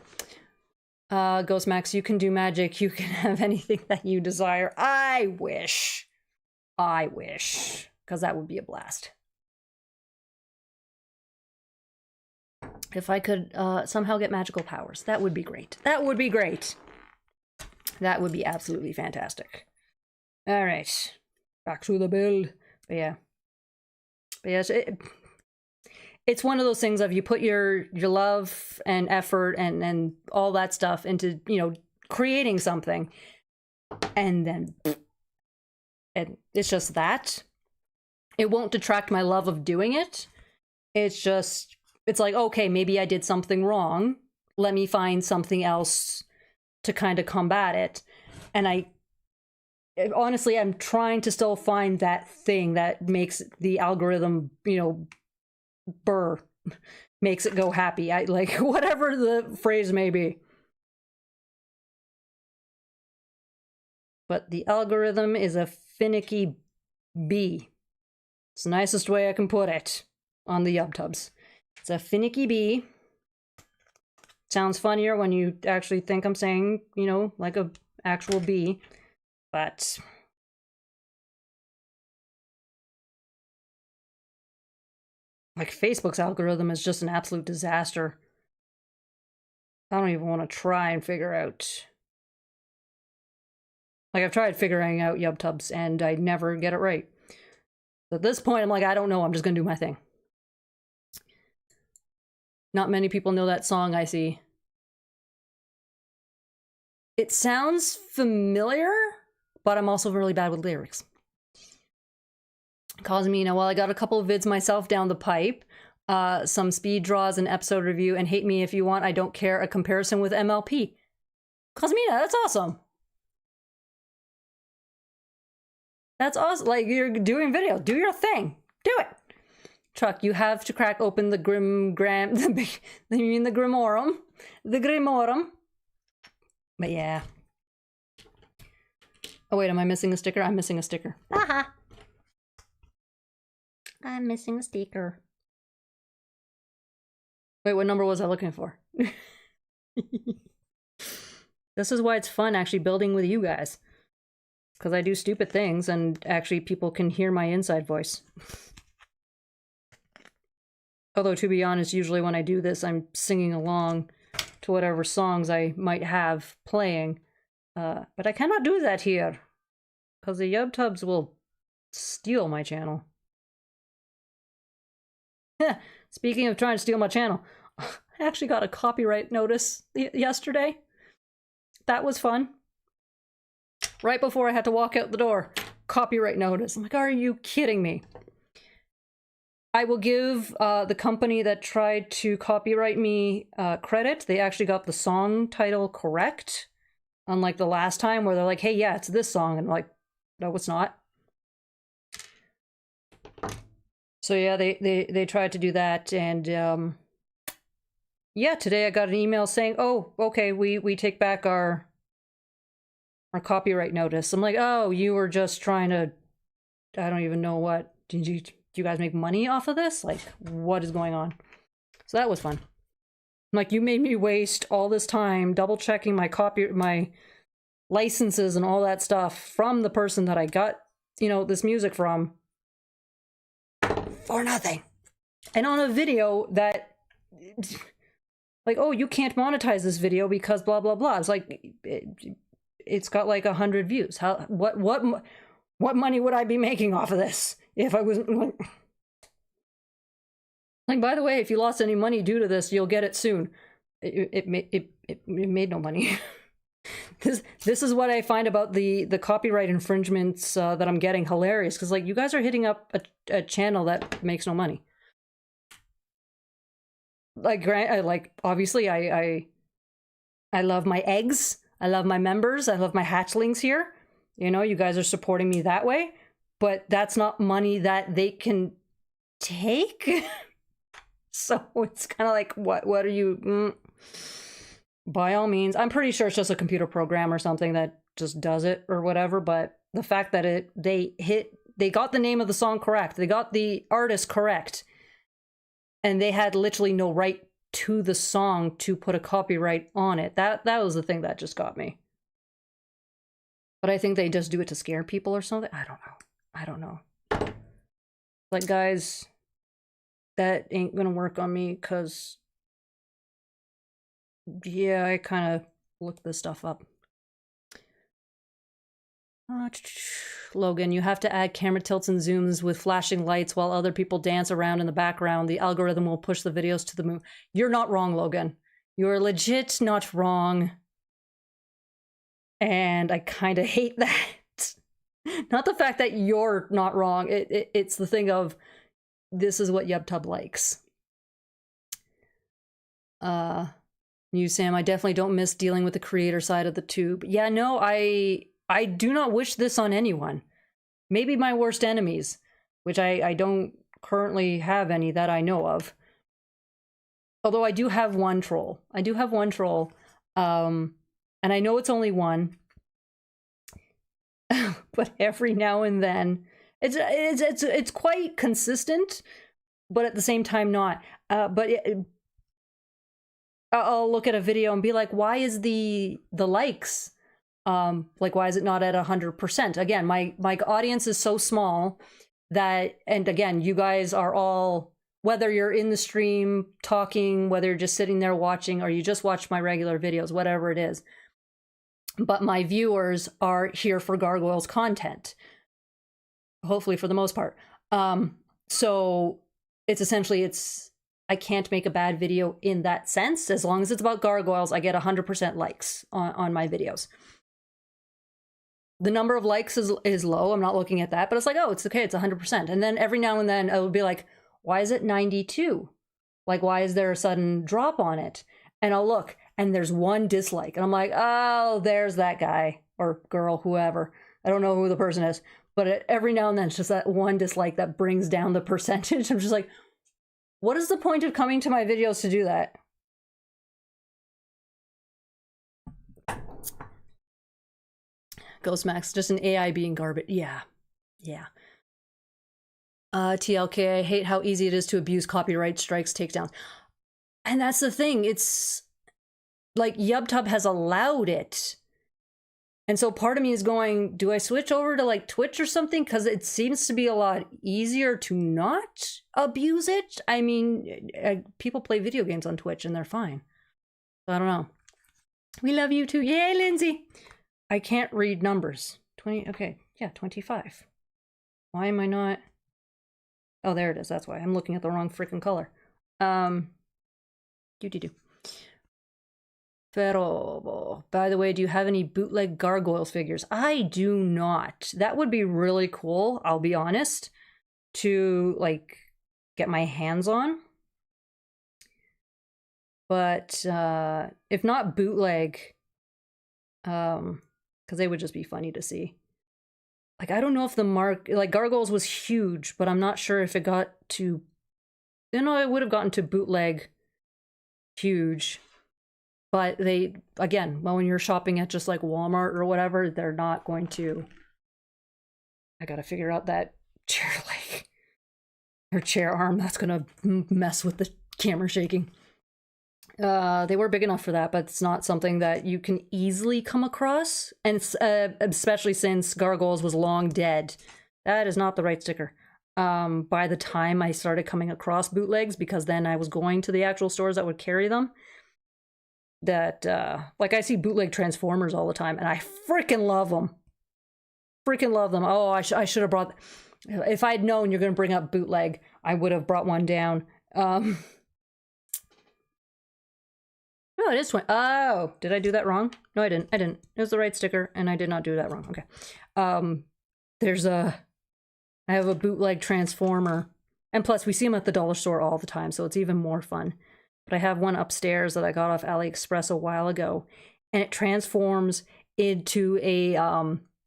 [SPEAKER 1] Ghost Max, you can do magic. You can have anything that you desire. I wish. I wish. Because that would be a blast. If I could somehow get magical powers, that would be great. That would be great. That would be absolutely fantastic. All right. Back to the build. But yeah. But yes, it's one of those things of you put your love and effort and all that stuff into, you know, creating something, and then and it's just that. It won't detract my love of doing it. It's just, it's like, okay, maybe I did something wrong. Let me find something else to kind of combat it. And honestly, I'm trying to still find that thing that makes the algorithm, you know, makes it go happy. I like whatever the phrase may be. But the algorithm is a finicky bee. It's the nicest way I can put it on the YubTubs. It's a finicky bee. Sounds funnier when you actually think I'm saying, you know, like a actual bee. But like Facebook's algorithm is just an absolute disaster. I don't even want to try and figure out. Like, I've tried figuring out YubTubs and I never get it right. So at this point, I'm like, I don't know. I'm just going to do my thing. Not many people know that song, I see. It sounds familiar, but I'm also really bad with lyrics. Causing me, you know, well, I got a couple of vids myself down the pipe, some speed draws, an episode review, and hate me if you want, I don't care, a comparison with MLP. Cosmina, that's awesome. That's awesome. Like, you're doing video. Do your thing. Do it. Truck, you have to crack open the the Grimorum. The Grimorum. But yeah. Oh wait, am I missing a sticker? I'm missing a sticker. Aha! I'm missing a sticker. Wait, what number was I looking for? This is why it's fun actually building with you guys. Because I do stupid things and actually people can hear my inside voice. Although, to be honest, usually when I do this, I'm singing along to whatever songs I might have playing. But I cannot do that here. Because the YubTubs will steal my channel. Speaking of trying to steal my channel, I actually got a copyright notice yesterday. That was fun. Right before I had to walk out the door. Copyright notice. I'm like, are you kidding me? I will give the company that tried to copyright me credit. They actually got the song title correct. Unlike the last time where they're like, hey, yeah, it's this song. And I'm like, no, it's not. So yeah, they tried to do that. And yeah, today I got an email saying, oh, okay, we take back our copyright notice. I'm like, oh, you were just trying to, I don't even know what. Do you guys make money off of this? Like, what is going on? So that was fun. I'm like, you made me waste all this time double checking my licenses and all that stuff from the person that I got, you know, this music from for nothing. And on a video that, like, oh, you can't monetize this video because blah, blah, blah. It's like, it's got like 100 views. How, what money would I be making off of this if I wasn't like, by the way, if you lost any money due to this, you'll get it soon. It made no money. This is what I find about the copyright infringements that I'm getting hilarious, because like, you guys are hitting up a channel that makes no money. Like, obviously I love my eggs. I love my members. I love my hatchlings here. You know, you guys are supporting me that way, but that's not money that they can take. So it's kind of like, what are you? By all means, I'm pretty sure it's just a computer program or something that just does it or whatever. But the fact that they hit they got the name of the song correct. They got the artist correct. And they had literally no right to the song to put a copyright on it. That was the thing that just got me. But I think they just do it to scare people or something. I don't know. Like, guys, that ain't gonna work on me, because yeah, I kind of looked this stuff up. Logan, you have to add camera tilts and zooms with flashing lights while other people dance around in the background. The algorithm will push the videos to the moon. You're not wrong, Logan. You're legit not wrong. And I kind of hate that. Not the fact that you're not wrong. It's the thing of, this is what YubTub likes. You, Sam, I definitely don't miss dealing with the creator side of the tube. Yeah, no, I do not wish this on anyone. Maybe my worst enemies, which I don't currently have any that I know of. Although I do have one troll. I do have one troll. And I know it's only one. But every now and then, it's quite consistent, but at the same time not. I'll look at a video and be like, why is the likes, like, why is it not at 100%? Again, my audience is so small that, and again, you guys are all, whether you're in the stream talking, whether you're just sitting there watching, or you just watch my regular videos, whatever it is. But my viewers are here for Gargoyles content, hopefully for the most part. So it's essentially, I can't make a bad video in that sense. As long as it's about Gargoyles, I get 100% likes on my videos. The number of likes is low. I'm not looking at that, but it's like, oh, it's okay. It's 100%. And then every now and then I will be like, why is it 92? Like, why is there a sudden drop on it? And I'll look, and there's one dislike. And I'm like, oh, there's that guy or girl, whoever. I don't know who the person is. But every now and then it's just that one dislike that brings down the percentage. I'm just like, what is the point of coming to my videos to do that? Ghost Max, just an AI being garbage. Yeah. TLK, I hate how easy it is to abuse copyright strikes, takedowns. And that's the thing. It's like YubTub has allowed it. And so part of me is going, do I switch over to like Twitch or something? Because it seems to be a lot easier to not abuse it. I mean, people play video games on Twitch and they're fine. So I don't know. We love you too. Yay, Lindsay. I can't read numbers. 20, okay. Yeah, 25. Why am I not? Oh, there it is. That's why. I'm looking at the wrong freaking color. Do. Pero, by the way, do you have any bootleg Gargoyles figures? I do not. That would be really cool, I'll be honest, to like get my hands on. But if not bootleg, because they would just be funny to see. Like, I don't know if the like Gargoyles was huge, but I'm not sure if it got to, you know, it would have gotten to bootleg huge. But they, again, well, when you're shopping at just like Walmart or whatever, they're not going to. I gotta figure out that chair leg or chair arm. That's gonna mess with the camera shaking. They were big enough for that, but it's not something that you can easily come across. And especially since Gargoyles was long dead. That is not the right sticker. By the time I started coming across bootlegs, because then I was going to the actual stores that would carry them, that like I see bootleg Transformers all the time and I freaking love them. Freaking love them. Oh, I should have brought, if I'd known you're going to bring up bootleg, I would have brought one down. No, it is 20. Oh, did I do that wrong? No, I didn't. It was the right sticker and I did not do that wrong. Okay. I have a bootleg Transformer, and plus we see them at the dollar store all the time, so it's even more fun. But I have one upstairs that I got off AliExpress a while ago, and it transforms into a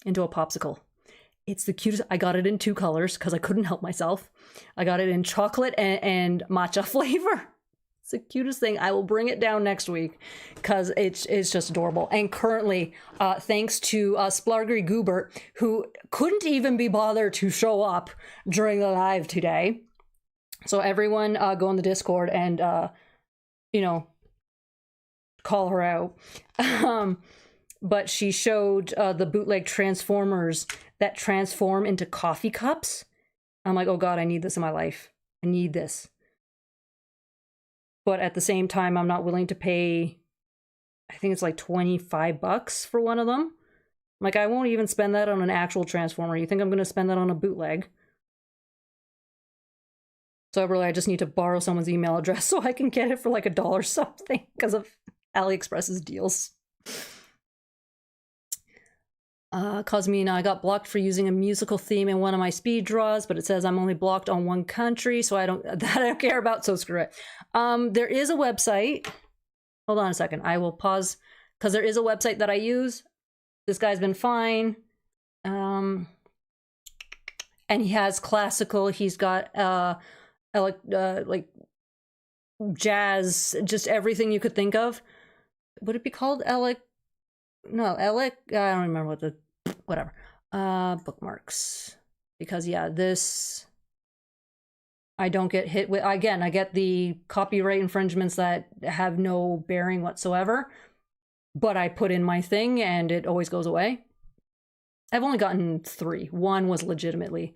[SPEAKER 1] popsicle. It's the cutest. I got it in 2 colors because I couldn't help myself. I got it in chocolate and matcha flavor. It's the cutest thing. I will bring it down next week because it's just adorable. And currently, thanks to Splargery Goobert, who couldn't even be bothered to show up during the live today. So everyone go on the Discord and, you know, call her out. But she showed the bootleg Transformers that transform into coffee cups. I'm like, oh God, I need this in my life. I need this. But at the same time, I'm not willing to pay, I think it's like $25 for one of them. Like, I won't even spend that on an actual Transformer. You think I'm going to spend that on a bootleg? So really, I just need to borrow someone's email address so I can get it for like $1 something because of AliExpress's deals. Cosmina, I got blocked for using a musical theme in one of my speed draws, but it says I'm only blocked on one country, so I don't care about, so screw it. There is a website. Hold on a second. I will pause because there is a website that I use. This guy's been fine. And he has classical. He's got like jazz, just everything you could think of. Would it be called I don't remember what the whatever. Bookmarks. Because yeah, this I don't get hit with. Again, I get the copyright infringements that have no bearing whatsoever, but I put in my thing and it always goes away. I've only gotten 3. One was legitimately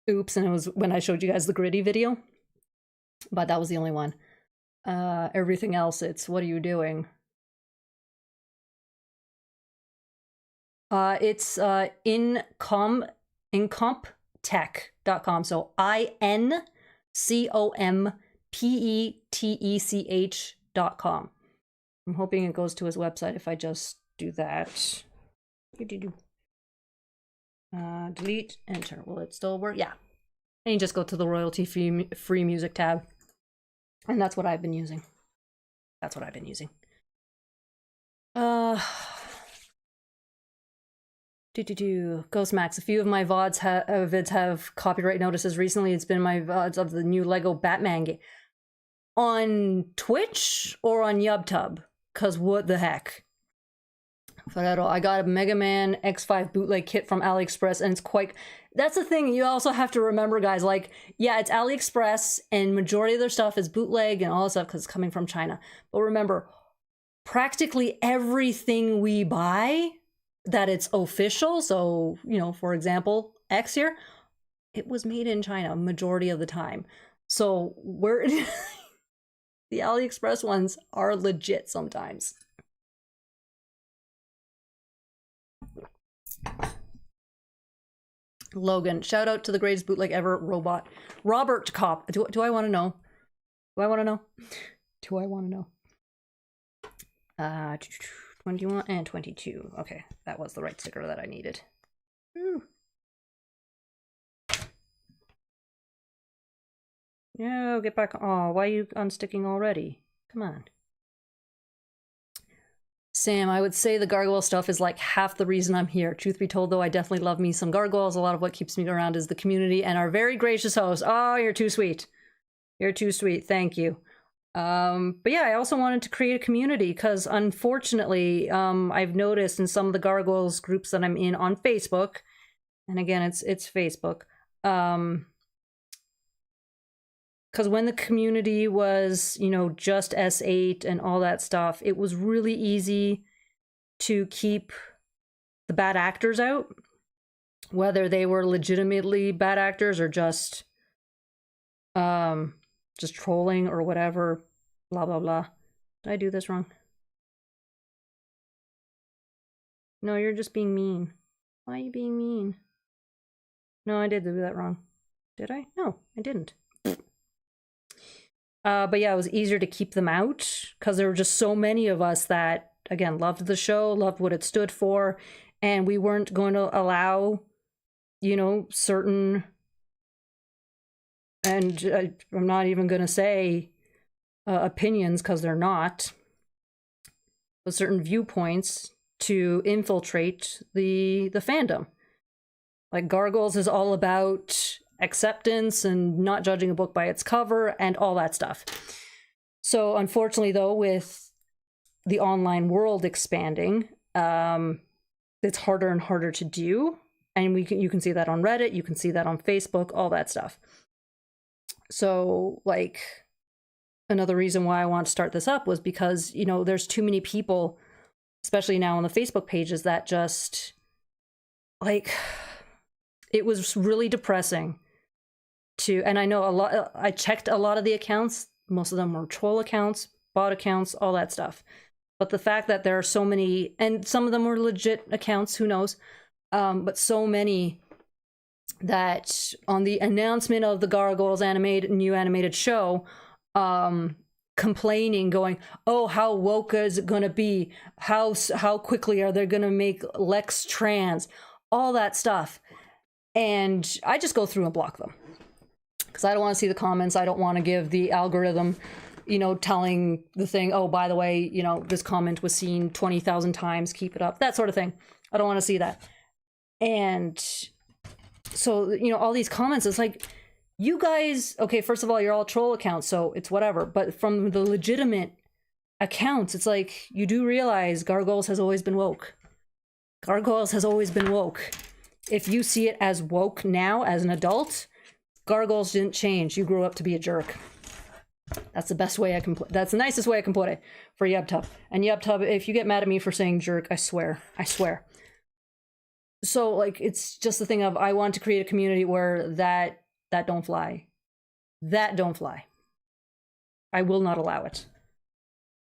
[SPEAKER 1] oops, and it was when I showed you guys the gritty video, but that was the only one. Everything else, it's what are you doing? It's incomptech.com. So INCOMPETECH.com. I'm hoping it goes to his website if I just do that. Delete, enter. Will it still work? Yeah. And you just go to the royalty-free music tab. And that's what I've been using. That's what I've been using. Ghost Max. A few of my vids have copyright notices recently. It's been my VODs of the new Lego Batman game. On Twitch or on YubTub? Cause what the heck? Ferrero, I got a Mega Man X5 bootleg kit from AliExpress and it's quite... That's the thing, you also have to remember, guys, like, yeah, it's AliExpress and majority of their stuff is bootleg and all this stuff because it's coming from China. But remember, practically everything we buy that it's official, so, you know, for example, X here, it was made in China majority of the time. So we're... the AliExpress ones are legit sometimes. Logan, shout out to the greatest bootleg ever, Robot. Robert Cop. Do I want to know? Do I want to know? Do I want to know? 21 and 22. Okay, that was the right sticker that I needed. Ooh. No, get back. Oh, why are you unsticking already? Come on. Sam, I would say the gargoyle stuff is like half the reason I'm here. Truth be told, though, I definitely love me some gargoyles. A lot of what keeps me around is the community and our very gracious host. Oh, you're too sweet. You're too sweet. Thank you. But yeah, I also wanted to create a community because unfortunately, I've noticed in some of the gargoyles groups that I'm in on Facebook, and again, it's Facebook, because when the community was, you know, just S8 and all that stuff, it was really easy to keep the bad actors out, whether they were legitimately bad actors or just trolling or whatever, blah, blah, blah. Did I do this wrong? No, you're just being mean. Why are you being mean? No, I did do that wrong. Did I? No, I didn't. But yeah, it was easier to keep them out because there were just so many of us that, again, loved the show, loved what it stood for, and we weren't going to allow, you know, certain, and I'm not even going to say opinions because they're not, but certain viewpoints to infiltrate the fandom. Like Gargoyles is all about acceptance and not judging a book by its cover and all that stuff. So unfortunately, though, with the online world expanding, it's harder and harder to do. And you can see that on Reddit, you can see that on Facebook, all that stuff. So, like, another reason why I want to start this up was because, you know, there's too many people, especially now on the Facebook pages, that just, like, it was really depressing to, and I know a lot, I checked a lot of the accounts, most of them were troll accounts, bot accounts, all that stuff. But the fact that there are so many, and some of them were legit accounts, who knows, but so many that on the announcement of the Gargoyles new animated show, complaining, going, oh, how woke is it gonna be? How quickly are they gonna make Lex trans? All that stuff. And I just go through and block them. Because I don't want to see the comments. I don't want to give the algorithm, you know, telling the thing, oh, by the way, you know, this comment was seen 20,000 times, keep it up, that sort of thing. I don't want to see that. And so, you know, all these comments, it's like, you guys, okay, first of all, you're all troll accounts, so it's whatever. But from the legitimate accounts, it's like, you do realize Gargoyles has always been woke. Gargoyles has always been woke. If you see it as woke now, as an adult, Gargoyles didn't change. You grew up to be a jerk. That's the best way I can that's the nicest way I can put it for YubTub. And YubTub, if you get mad at me for saying jerk, I swear. I swear. So, like, it's just the thing of, I want to create a community where that don't fly. That don't fly. I will not allow it.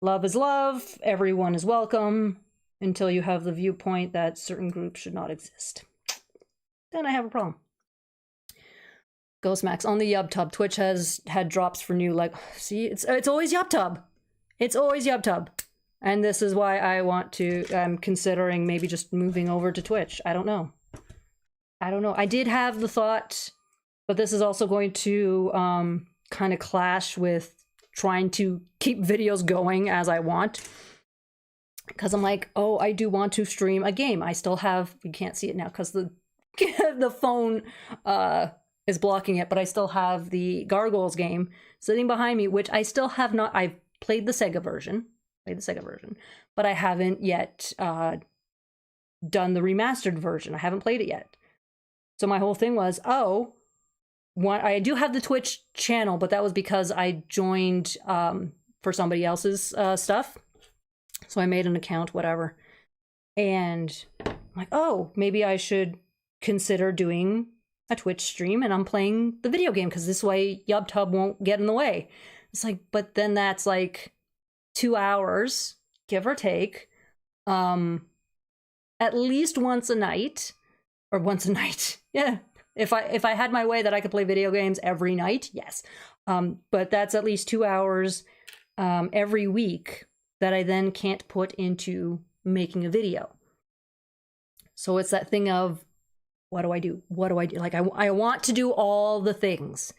[SPEAKER 1] Love is love. Everyone is welcome until you have the viewpoint that certain groups should not exist. Then I have a problem. Ghostmax, on the YubTub, Twitch has had drops for new, like, see, it's always YubTub. It's always YubTub. And this is why I'm considering maybe just moving over to Twitch. I don't know. I did have the thought, but this is also going to kind of clash with trying to keep videos going as I want. Because I'm like, oh, I do want to stream a game. I still have, you can't see it now because the phone is blocking it, but I still have the Gargoyles game sitting behind me, which I still have not. I've played the Sega version, but I haven't yet done the remastered version. I haven't played it yet. So my whole thing was, I do have the Twitch channel, but that was because I joined for somebody else's stuff. So I made an account, whatever. And I'm like, oh, maybe I should consider doing a Twitch stream and I'm playing the video game, because this way YubTub won't get in the way. It's like, but then that's like 2 hours, give or take, at least once a night. Yeah. If I had my way that I could play video games every night, yes. But that's at least 2 hours every week that I then can't put into making a video. So it's that thing of, what do I do? What do I do? Like, I want to do all the things.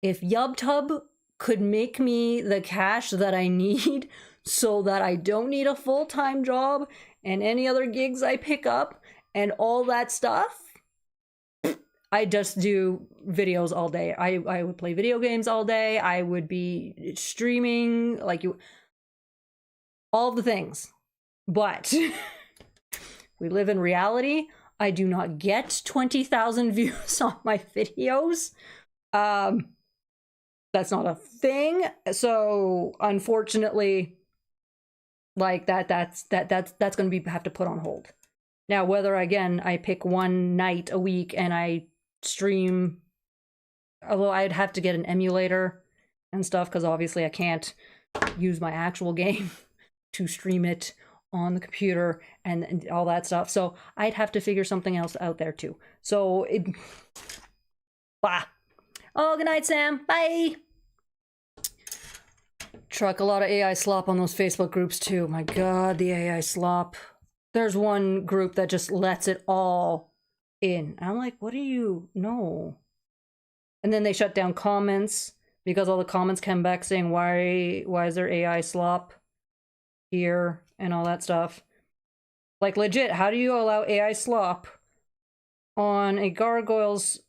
[SPEAKER 1] If YubTub could make me the cash that I need so that I don't need a full-time job and any other gigs I pick up and all that stuff, I just do videos all day. I would play video games all day. I would be streaming, like, all the things. But we live in reality. I do not get 20,000 views on my videos. That's not a thing. So unfortunately, like, that's going to have to put on hold. Now, whether, again, I pick one night a week and I stream, although I'd have to get an emulator and stuff, because obviously I can't use my actual game to stream it on the computer and all that stuff. So I'd have to figure something else out there too. So oh, good night, Sam. Bye. Truck, a lot of AI slop on those Facebook groups too. My God, the AI slop. There's one group that just lets it all in. I'm like, what do you know? And then they shut down comments because all the comments came back saying, why is there AI slop here and all that stuff. Like, legit, how do you allow AI slop on a Gargoyles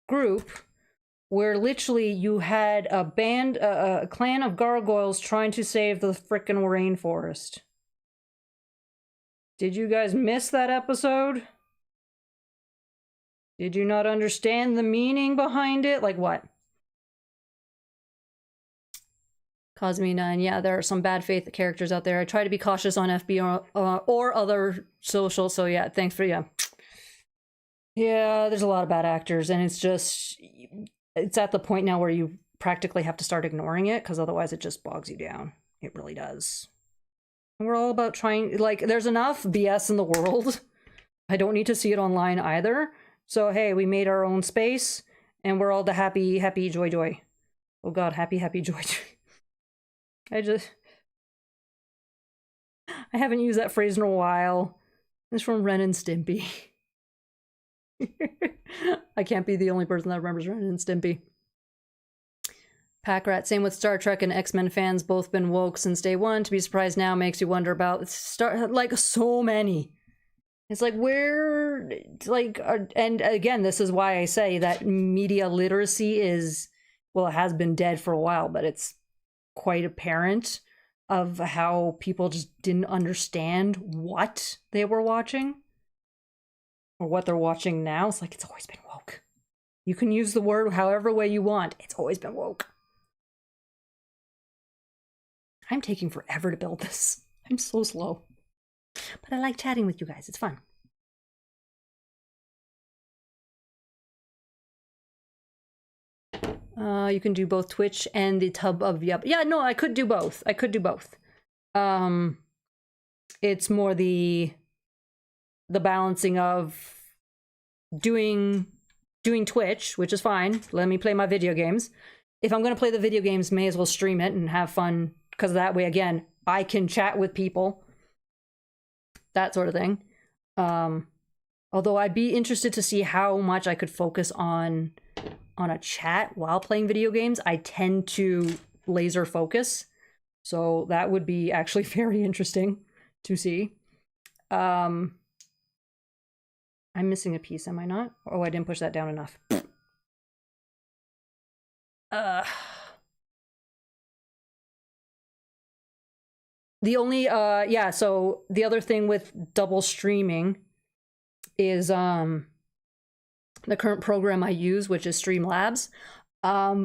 [SPEAKER 1] group where literally you had a band, a clan of gargoyles trying to save the frickin' rainforest. Did you guys miss that episode? Did you not understand the meaning behind it? Like what? Cosme9, yeah, there are some bad faith characters out there. I try to be cautious on FB or other social, so yeah, thanks for, yeah. Yeah, there's a lot of bad actors, and it's just, it's at the point now where you practically have to start ignoring it, because otherwise it just bogs you down. It really does. And we're all about trying, like, there's enough BS in the world. I don't need to see it online either. So, hey, we made our own space, and we're all the happy, happy, joy, joy. Oh god, happy, happy, joy, joy. I haven't used that phrase in a while. It's from Ren and Stimpy. I can't be the only person that remembers Ren and Stimpy. Packrat, same with Star Trek and X-Men fans, both been woke since day one. To be surprised now makes you wonder about like so many. It's like where, like, and again, this is why I say that media literacy is, well, it has been dead for a while, but it's quite apparent of how people just didn't understand what they were watching or what they're watching now. It's like, it's always been woke. You can use the word however way you want. It's always been woke. I'm taking forever to build this. I'm so slow. But I like chatting with you guys. It's fun. You can do both Twitch and the tub of Yup. Yeah, no, I could do both. I could do both. It's more the balancing of doing Twitch, which is fine. Let me play my video games. If I'm going to play the video games, may as well stream it and have fun, because that way, again, I can chat with people. That sort of thing. Although I'd be interested to see how much I could focus on a chat while playing video games. I tend to laser focus, so that would be actually very interesting to see. I'm missing a piece, am I not? Oh, I didn't push that down enough. The only yeah, so the other thing with double streaming is the current program I use, which is Streamlabs.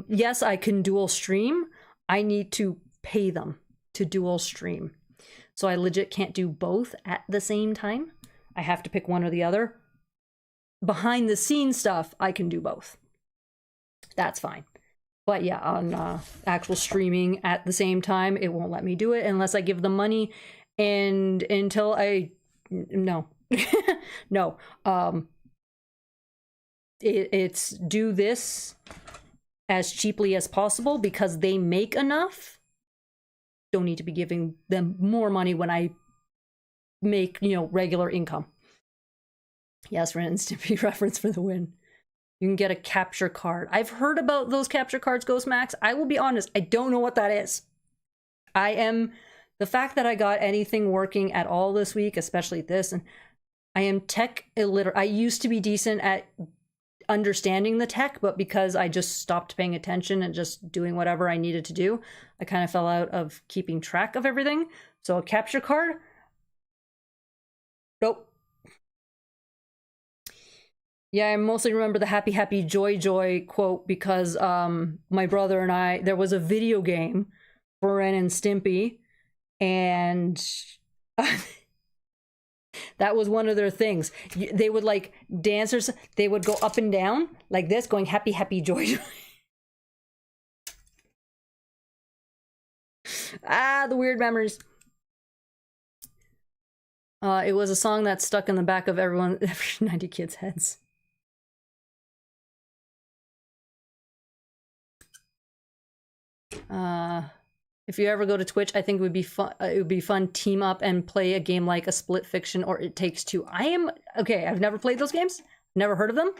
[SPEAKER 1] Yes, I can dual stream. I need to pay them to dual stream. So I legit can't do both at the same time. I have to pick one or the other. Behind the scenes stuff, I can do both. That's fine. But yeah, on actual streaming at the same time, it won't let me do it unless I give them money. And until I... No. No. It's do this as cheaply as possible because they make enough. Don't need to be giving them more money when I make, you know, regular income. Yes, Ren and Stimpy reference for the win. You can get a capture card. I've heard about those capture cards, Ghost Max. I will be honest, I don't know what that is. The fact that I got anything working at all this week, especially this, and I am tech illiterate. I used to be decent at understanding the tech, but because I just stopped paying attention and just doing whatever I needed to do, I kind of fell out of keeping track of everything. So a capture card? Nope. Yeah, I mostly remember the happy, happy, joy, joy quote because my brother and I, there was a video game for Ren and Stimpy, and that was one of their things. They would like dancers, they would go up and down like this, going happy, happy, joy, joy. Ah, the weird memories. It was a song that stuck in the back of every 90 kids' heads. If you ever go to Twitch, I think it would be fun. It would be fun team up and play a game like a Split Fiction or It Takes Two. I am okay. I've never played those games. Never heard of them.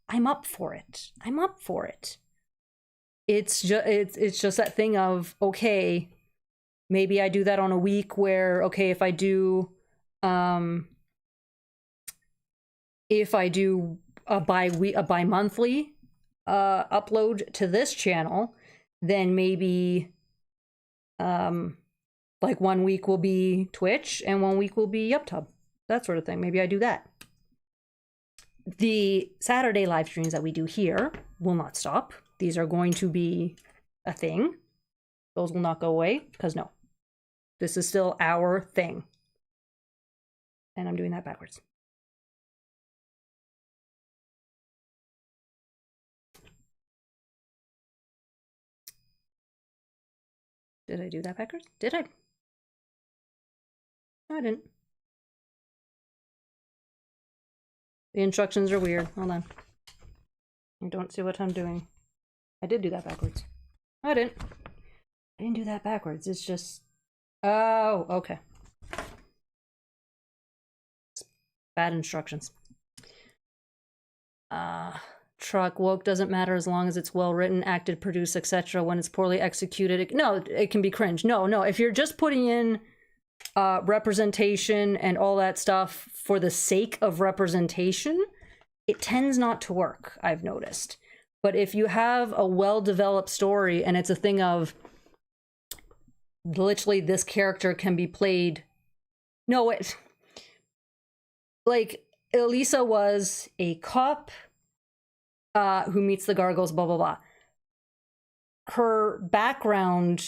[SPEAKER 1] I'm up for it. I'm up for it. It's just that thing of okay, maybe I do that on a week where okay, if I do a bi-monthly, upload to this channel, then maybe like 1 week will be Twitch and 1 week will be YubTub. That sort of thing. Maybe I do that. The Saturday live streams that we do here will not stop. These are going to be a thing. Those will not go away, because no. This is still our thing. And I'm doing that backwards. Did I do that backwards? Did I? No, I didn't. The instructions are weird. Hold on. I don't see what I'm doing. I did do that backwards. No, I didn't. I didn't do that backwards. It's just... Oh, okay. Bad instructions. Truck woke doesn't matter as long as it's well written, acted, produced, etc. When it's poorly executed, it can be cringe. No. If you're just putting in representation and all that stuff for the sake of representation, it tends not to work, I've noticed. But if you have a well-developed story and it's a thing of literally this character can be played... No, it... Like, Elisa was a cop who meets the Gargoyles, blah, blah, blah. Her background,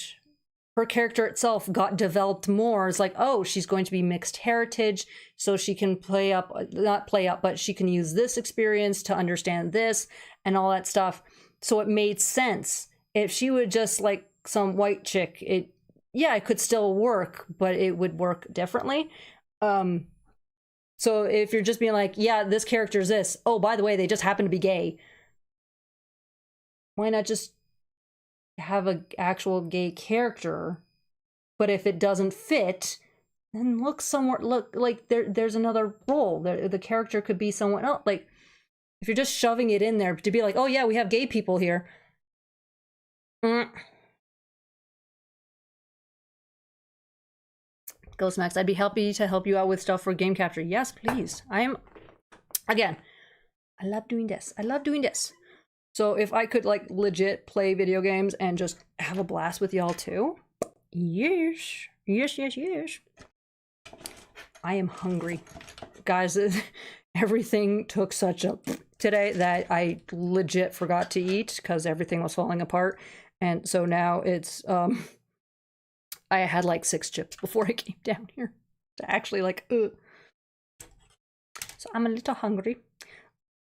[SPEAKER 1] her character itself got developed more. It's like, oh, she's going to be mixed heritage, so she can play up, not play up, but she can use this experience to understand this and all that stuff. So it made sense. If she would just like some white chick, it could still work, but it would work differently. So if you're just being like, yeah, this character is this. Oh, by the way, they just happen to be gay. Why not just have an actual gay character? But if it doesn't fit, then look somewhere. Look, like there's another role. The character could be someone else. Like if you're just shoving it in there to be like, oh yeah, we have gay people here. Ghost Max, I'd be happy to help you out with stuff for game capture. Yes, please. Again, I love doing this. I love doing this. So if I could like legit play video games and just have a blast with y'all too. Yes. I am hungry. Guys, everything took such a today that I legit forgot to eat because everything was falling apart. And so now it's I had like 6 chips before I came down here to actually like, So I'm a little hungry.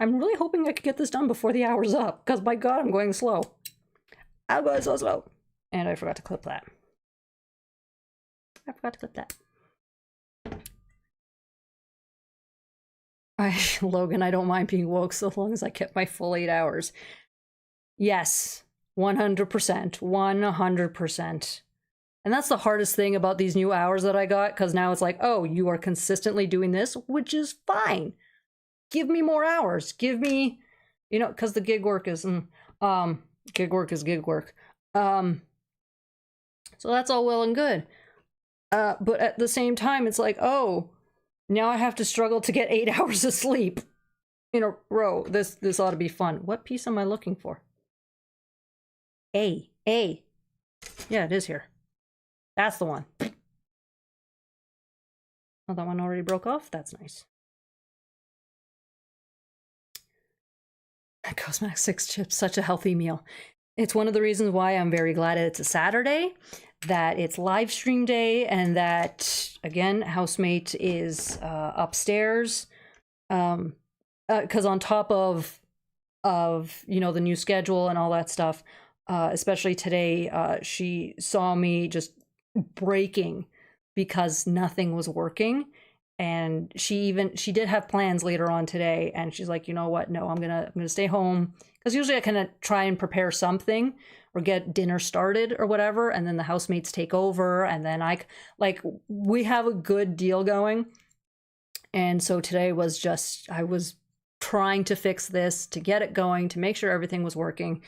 [SPEAKER 1] I'm really hoping I could get this done before the hour's up, because by God, I'm going slow. I'm going so slow. And I forgot to clip that. Logan, I don't mind being woke so long as I kept my full 8 hours. Yes, 100%. 100%. And that's the hardest thing about these new hours that I got, because now it's like, oh, you are consistently doing this, which is fine. Give me more hours. Give me, because the gig work is, gig work is gig work. So that's all well and good. But at the same time, it's like, oh, now I have to struggle to get 8 hours of sleep in a row. This ought to be fun. What piece am I looking for? A. Yeah, it is here. That's the one. Oh, that one already broke off? That's nice. Cosmax 6 chips, such a healthy meal. It's one of the reasons why I'm very glad it's a Saturday, that it's live stream day, and that, again, housemate is upstairs. Because on top of the new schedule and all that stuff, especially today, she saw me just breaking because nothing was working. And she did have plans later on today, and she's like, you know what? No, I'm gonna stay home, because usually I kind of try and prepare something or get dinner started or whatever, and then the housemates take over, and then we have a good deal going. And so today was just, I was trying to fix this, to get it going, to make sure everything was working,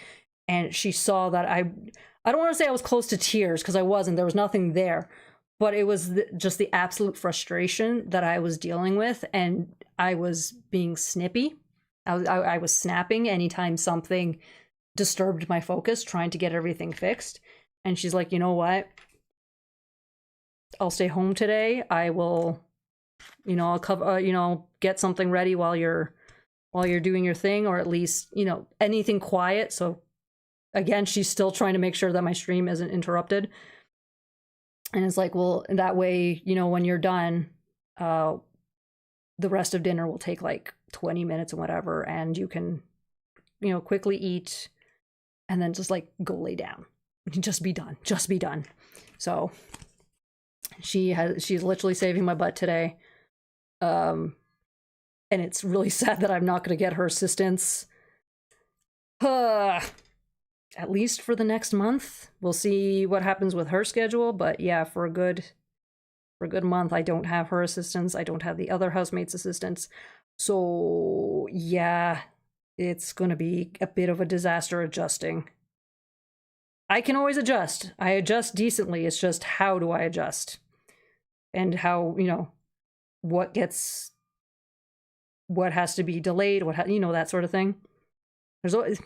[SPEAKER 1] and she saw that I don't want to say I was close to tears, because I wasn't. There was nothing there. But it was just the absolute frustration that I was dealing with, and I was being snippy. I was snapping anytime something disturbed my focus, trying to get everything fixed. And she's like, you know what? I'll stay home today. I will, you know, I'll cover, you know, get something ready while you're doing your thing, or at least, you know, anything quiet. So again, she's still trying to make sure that my stream isn't interrupted. And it's like, well, that way, you know, when you're done, the rest of dinner will take like 20 minutes or whatever, and you can, you know, quickly eat and then just like go lay down. Just be done. Just be done. So she's literally saving my butt today. And it's really sad that I'm not going to get her assistance. At least for the next month. We'll see what happens with her schedule, but yeah, for a good month, I don't have her assistance. I don't have the other housemates' assistance. So yeah, it's going to be a bit of a disaster adjusting. I can always adjust. I adjust decently. It's just, how do I adjust? And how, you know, what has to be delayed, you know, that sort of thing. There's always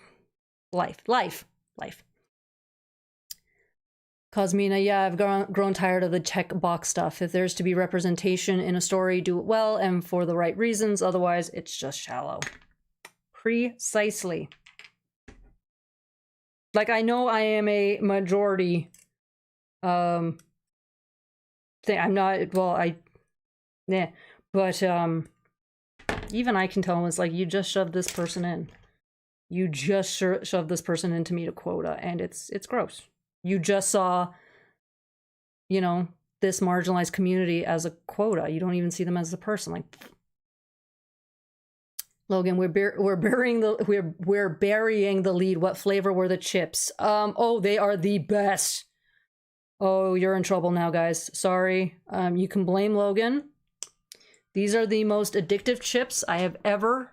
[SPEAKER 1] life. Cosmina, yeah, I've grown tired of the checkbox stuff. If there's to be representation in a story, do it well and for the right reasons. Otherwise, it's just shallow. Precisely. Like, I know I am a majority thing. I'm not, well, yeah, but even I can tell, it's like, you just shoved this person in. You just shoved this person in to meet a quota, and it's gross. You just saw, you know, this marginalized community as a quota. You don't even see them as a person. Like, Logan, we're burying the lead. What flavor were the chips? Oh, they are the best. Oh, you're in trouble now, guys. Sorry. You can blame Logan. These are the most addictive chips I have ever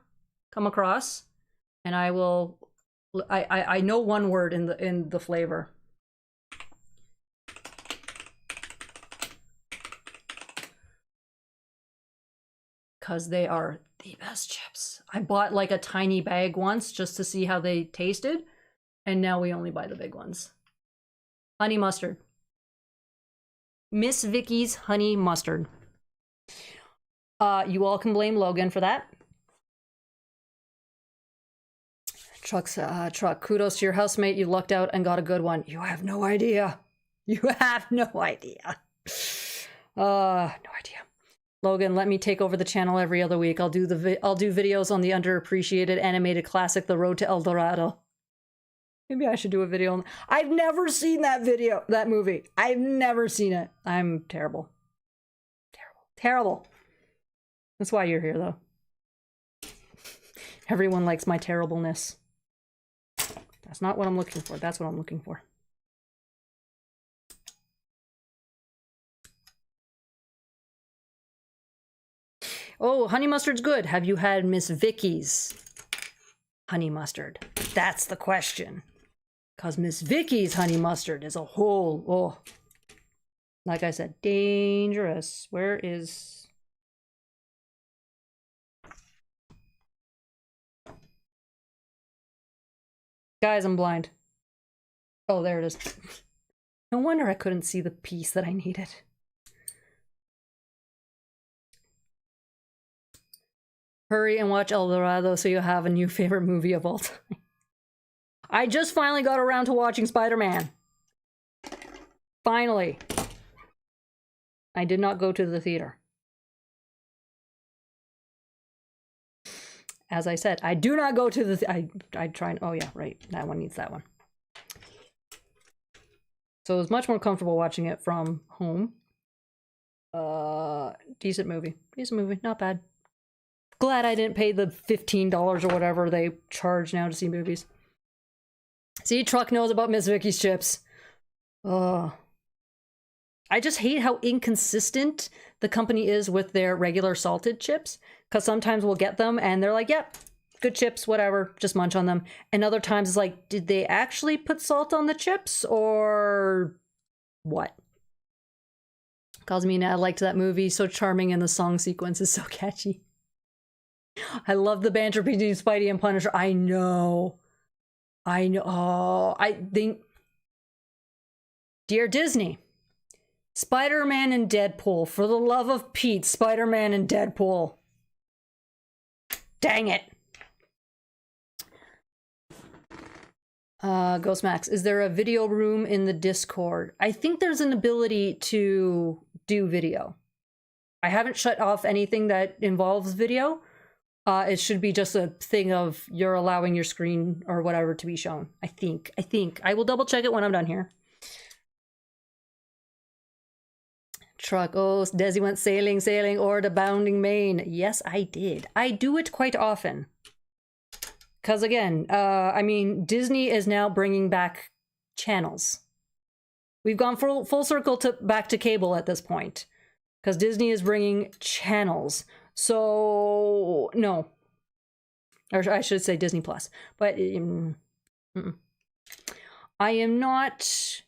[SPEAKER 1] come across, and I know one word in the flavor. Because they are the best chips. I bought like a tiny bag once just to see how they tasted, and now we only buy the big ones. Honey mustard. Miss Vicky's honey mustard. You all can blame Logan for that. Truck, kudos to your housemate. You lucked out and got a good one. You have no idea. You have no idea. No idea. Logan, let me take over the channel every other week. I'll do videos on the underappreciated animated classic, The Road to El Dorado. Maybe I should do a video on... I've never seen that movie. I've never seen it. I'm terrible. Terrible. That's why you're here, though. Everyone likes my terribleness. That's not what I'm looking for. That's what I'm looking for. Oh, honey mustard's good. Have you had Miss Vicky's honey mustard? That's the question. Because Miss Vicky's honey mustard is a whole... Oh. Like I said, dangerous. Where is... Guys, I'm blind. Oh, there it is. No wonder I couldn't see the piece that I needed. Hurry and watch El Dorado so you'll have a new favorite movie of all time. I just finally got around to watching Spider-Man. Finally. I did not go to the theater. As I said, I do not go to the... I try and... Oh yeah, right. That one needs that one. So it was much more comfortable watching it from home. Decent movie. Decent movie. Not bad. Glad I didn't pay the $15 or whatever they charge now to see movies. See, Truck knows about Miss Vicky's chips. I just hate how inconsistent the company is with their regular salted chips. Because sometimes we'll get them and they're like, yep, good chips, whatever, just munch on them. And other times it's like, did they actually put salt on the chips or what? Cosmina, I liked that movie. So charming and the song sequence is so catchy. I love the banter between Spidey and Punisher. I know. I know. Oh, I think... Dear Disney, Spider-Man and Deadpool. For the love of Pete, Spider-Man and Deadpool. Dang it. Ghostmax, is there a video room in the Discord? I think there's an ability to do video. I haven't shut off anything that involves video. It should be just a thing of you're allowing your screen or whatever to be shown. I think. I will double check it when I'm done here. Truck. Oh, Desi went sailing or the bounding main. Yes, I did. I do it quite often. Because again, I mean, Disney is now bringing back channels. We've gone full circle back to cable at this point. Because Disney is bringing channels. So, no. Or I should say Disney Plus. But I am not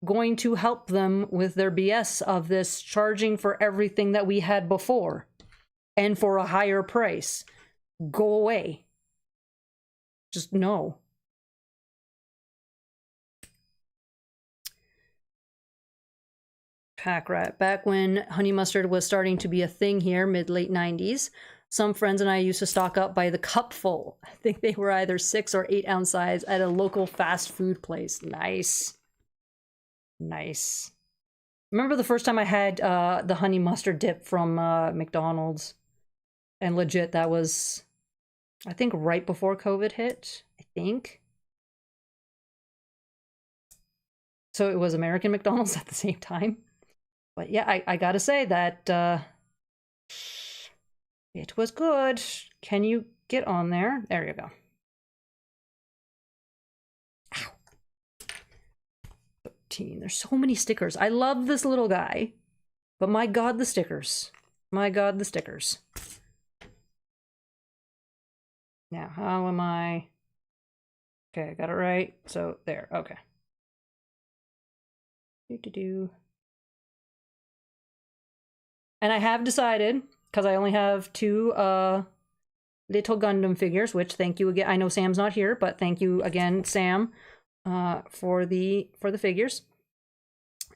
[SPEAKER 1] going to help them with their BS of this charging for everything that we had before. And for a higher price. Go away. Just no. Pack rat. Back when honey mustard was starting to be a thing here, mid-late 90s, some friends and I used to stock up by the cupful. I think they were either 6 or 8 ounce size at a local fast food place. Nice. Nice. Remember the first time I had the honey mustard dip from McDonald's? And legit, that was... I think right before COVID hit, I think. So it was American McDonald's at the same time. But yeah, I gotta say that it was good. Can you get on there? There you go. Ow. 13. There's so many stickers. I love this little guy. But my god, the stickers. My god, the stickers. Now, how am I? Okay, I got it right. So, there. Okay. And I have decided, because I only have 2 little Gundam figures, which thank you again. I know Sam's not here, but thank you again, Sam, for the figures.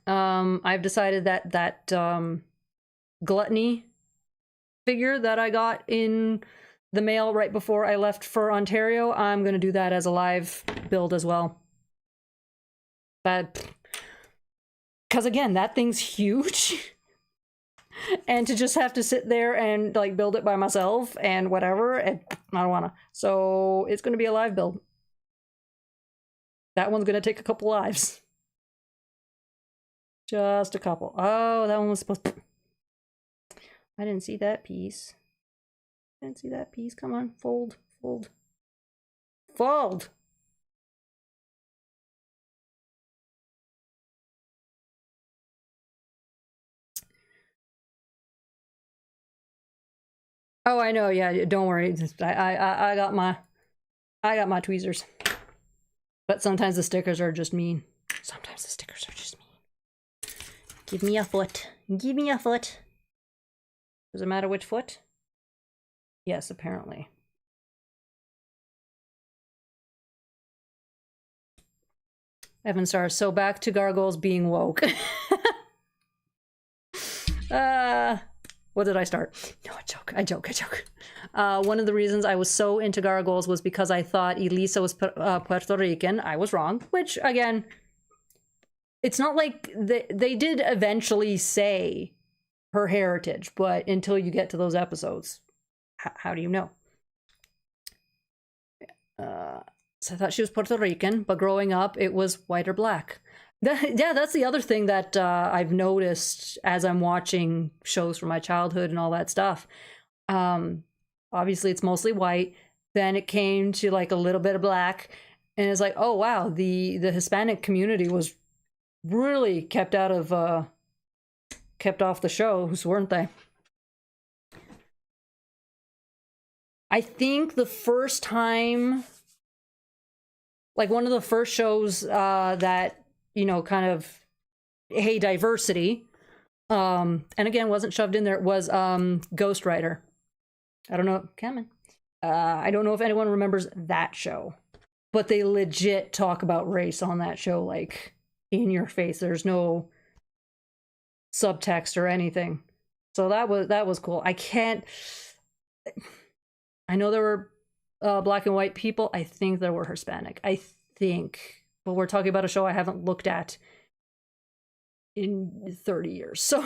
[SPEAKER 1] I've decided that Gluttony figure that I got in the mail right before I left for Ontario, I'm going to do that as a live build as well. Because again, that thing's huge. And to just have to sit there and like build it by myself and whatever, I don't want to. So it's going to be a live build. That one's going to take a couple lives. Just a couple. Oh, that one was supposed to... I didn't see that piece. Didn't see that piece. Come on, fold, fold, fold. Oh, I know. Yeah, don't worry. I got my tweezers. But sometimes the stickers are just mean. Sometimes the stickers are just mean. Give me a foot. Give me a foot. Does it matter which foot? Yes, apparently. Evan Star, so back to Gargoyles being woke. What did I start? No, I joke. One of the reasons I was so into Gargoyles was because I thought Elisa was Puerto Rican. I was wrong, which, again, it's not like they did eventually say her heritage, but until you get to those episodes, how do you know? So I thought she was Puerto Rican, but growing up, it was white or black. Yeah, that's the other thing that I've noticed as I'm watching shows from my childhood and all that stuff. Obviously, it's mostly white. Then it came to like a little bit of black, and it's like, oh wow, the Hispanic community was really kept off the shows, weren't they? I think the first time, like one of the first shows that, you know, kind of, hey, diversity, and again, wasn't shoved in there, was Ghost Rider. I don't know, Cameron. I don't know if anyone remembers that show, but they legit talk about race on that show, like in your face. There's no subtext or anything. So that was cool. I know there were black and white people. I think there were Hispanic. I think. But we're talking about a show I haven't looked at in 30 years. So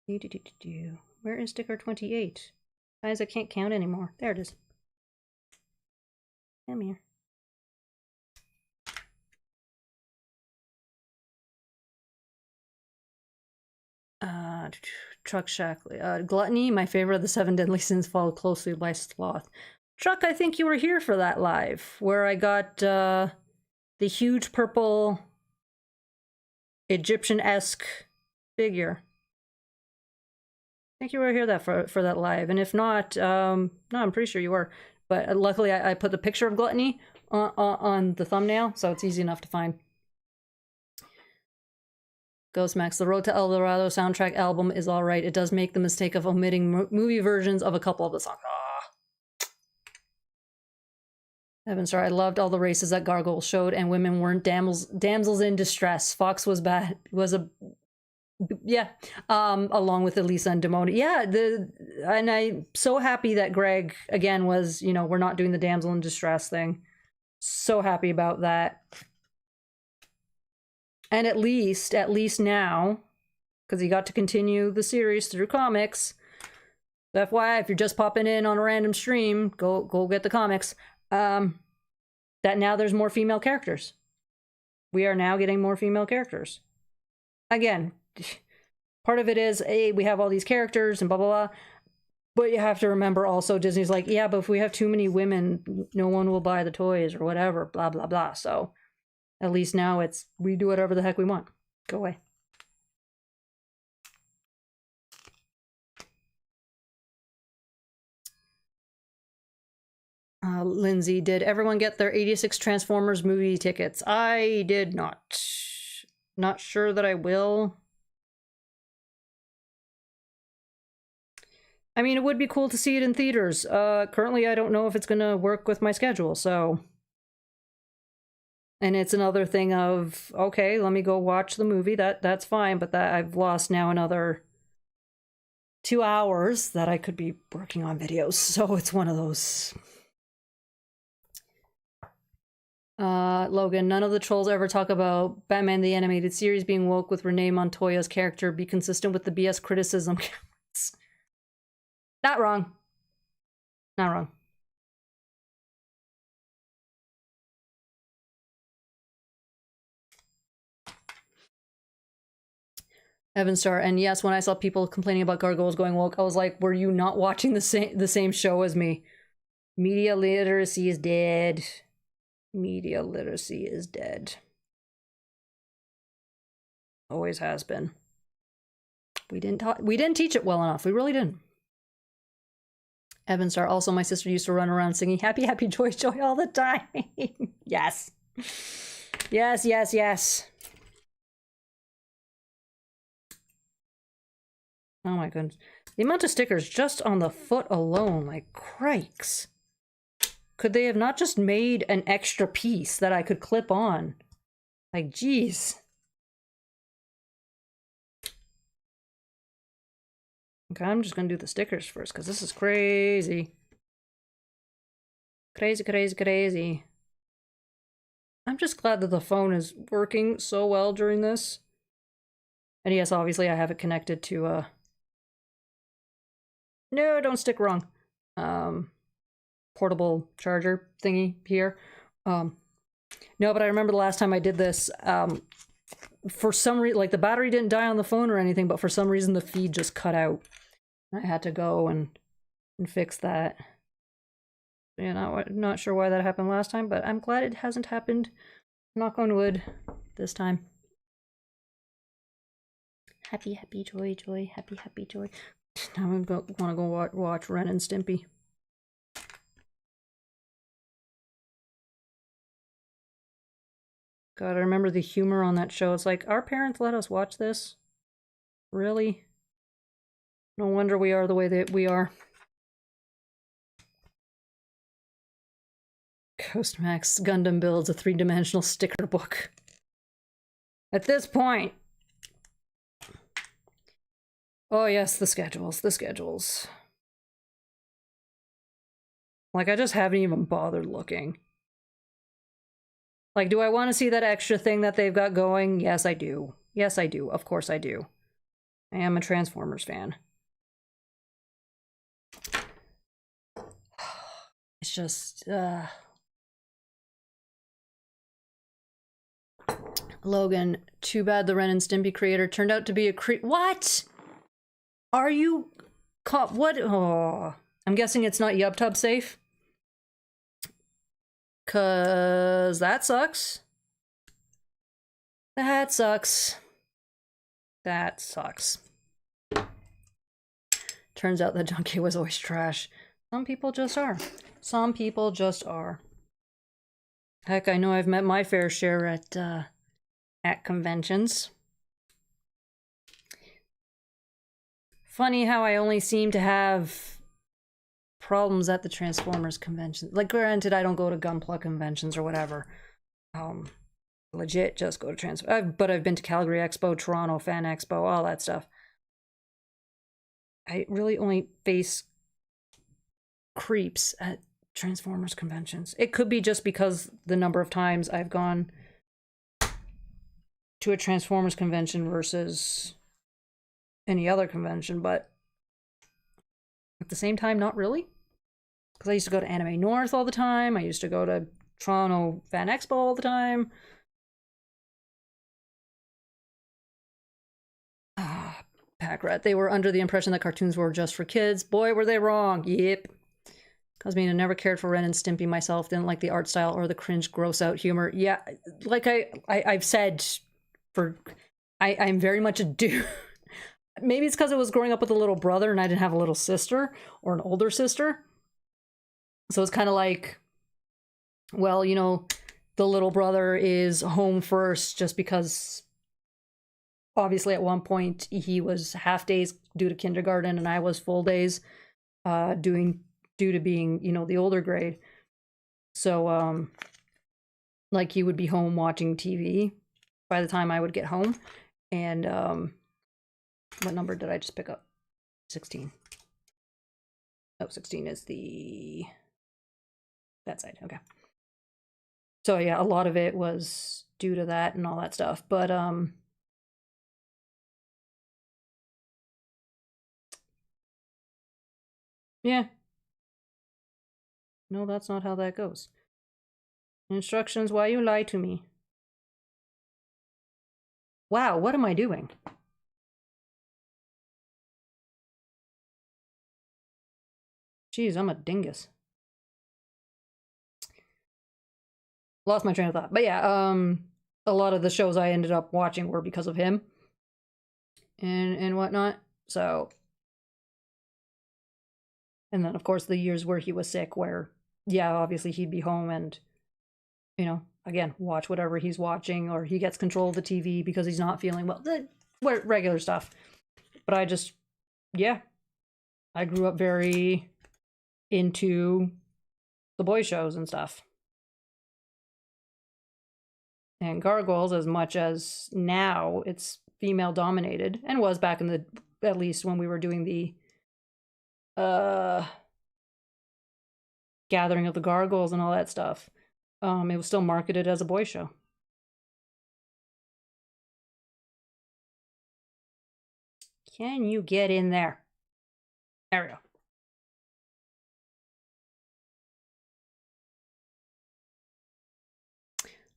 [SPEAKER 1] where is sticker 28? Guys, I can't count anymore. There it is. Come here. Truck Shack. Gluttony, my favorite of the 7 deadly sins, followed closely by sloth. Truck, I think you were here for that live, where I got the huge purple Egyptian-esque figure. I think you were here for that live, and if not, no, I'm pretty sure you were. But luckily, I put the picture of Gluttony on the thumbnail, so it's easy enough to find. Ghostmax, the Road to El Dorado soundtrack album is alright. It does make the mistake of omitting movie versions of a couple of the songs. Evan, sorry, I loved all the races that Gargoyles showed, and women weren't damsels in distress. Fox was bad. Along with Elisa and Demona. Yeah, and I'm so happy that Greg again was, we're not doing the damsel in distress thing. So happy about that. And at least now, because he got to continue the series through comics. FYI, if you're just popping in on a random stream, go get the comics. That now there's more female characters. We are now getting more female characters. Again, part of it is, we have all these characters and blah, blah, blah. But you have to remember also, Disney's like, yeah, but if we have too many women, no one will buy the toys or whatever, blah, blah, blah. So at least now we do whatever the heck we want. Go away. Lindsay, did everyone get their 86 Transformers movie tickets? I did not. Not sure that I will. I mean, it would be cool to see it in theaters. Currently, I don't know if it's going to work with my schedule, so... And it's another thing of, okay, let me go watch the movie. That's fine, but I've lost now another 2 hours that I could be working on videos, so it's one of those... Logan, none of the trolls ever talk about Batman the Animated Series being woke with Renee Montoya's character. Be consistent with the BS criticism. Not wrong. Not wrong. Evan Star, and yes, when I saw people complaining about Gargoyles going woke, I was like, were you not watching the same show as me? Media literacy is dead. Media literacy is dead. Always has been. We didn't teach it well enough. We really didn't. Evan Star, also my sister used to run around singing happy, happy, joy, joy all the time. Yes. Yes, yes, yes. Oh my goodness. The amount of stickers just on the foot alone, like crikes. Could they have not just made an extra piece that I could clip on? Like, geez. Okay, I'm just gonna do the stickers first, because this is crazy. Crazy, crazy, crazy. I'm just glad that the phone is working so well during this. And yes, obviously I have it connected to, no, don't stick wrong. Portable charger thingy here. No, but I remember the last time I did this, for some reason, like the battery didn't die on the phone or anything, but for some reason the feed just cut out. I had to go and fix that. Yeah, not sure why that happened last time, but I'm glad it hasn't happened, knock on wood, this time. Happy, happy, joy, joy, happy, happy, joy. Now I want to go watch Ren and Stimpy. God, I remember the humor on that show. It's like, our parents let us watch this? Really? No wonder we are the way that we are. Ghostmax Gundam builds a 3-dimensional sticker book. At this point... Oh yes, the schedules, the schedules. Like, I just haven't even bothered looking. Like, do I want to see that extra thing that they've got going? Yes, I do. Yes, I do. Of course I do. I am a Transformers fan. It's just, Logan, too bad the Ren and Stimpy creator turned out to be a What? Are you... What? Oh, I'm guessing it's not YubTub safe? 'Cause that sucks. That sucks. That sucks. Turns out that Donkey was always trash. Some people just are. Some people just are. Heck, I know I've met my fair share at conventions. Funny how I only seem to have problems at the Transformers convention. Like, granted, I don't go to GUNPLA conventions or whatever. Legit just go to but I've been to Calgary Expo, Toronto Fan Expo, all that stuff. I really only face creeps at Transformers conventions. It could be just because the number of times I've gone to a Transformers convention versus any other convention, but at the same time, not really. Because I used to go to Anime North all the time. I used to go to Toronto Fan Expo all the time. Pack Rat. They were under the impression that cartoons were just for kids. Boy, were they wrong. Yep. Cause I never cared for Ren and Stimpy myself. Didn't like the art style or the cringe, gross out humor. Yeah, like I've said, I'm very much a dude. Maybe it's because I was growing up with a little brother and I didn't have a little sister or an older sister. So it's kind of like, well, you know, the little brother is home first just because obviously at one point he was half days due to kindergarten and I was full days due to being, you know, the older grade. So like he would be home watching TV by the time I would get home. And what number did I just pick up? 16. Oh, 16 is that side. Okay. So yeah, a lot of it was due to that and all that stuff. But yeah. No, that's not how that goes. Instructions, why you lie to me? Wow, what am I doing? Jeez, I'm a dingus. Lost my train of thought. But yeah, a lot of the shows I ended up watching were because of him. And whatnot. So. And then, of course, the years where he was sick, where, yeah, obviously he'd be home and, you know, again, watch whatever he's watching, or he gets control of the TV because he's not feeling well. The regular stuff. But I just, yeah. I grew up very into the boy shows and stuff. And Gargoyles, as much as now it's female dominated, and was back in the, at least when we were doing the Gathering of the Gargoyles and all that stuff, it was still marketed as a boy show. Can you get in there? There we go.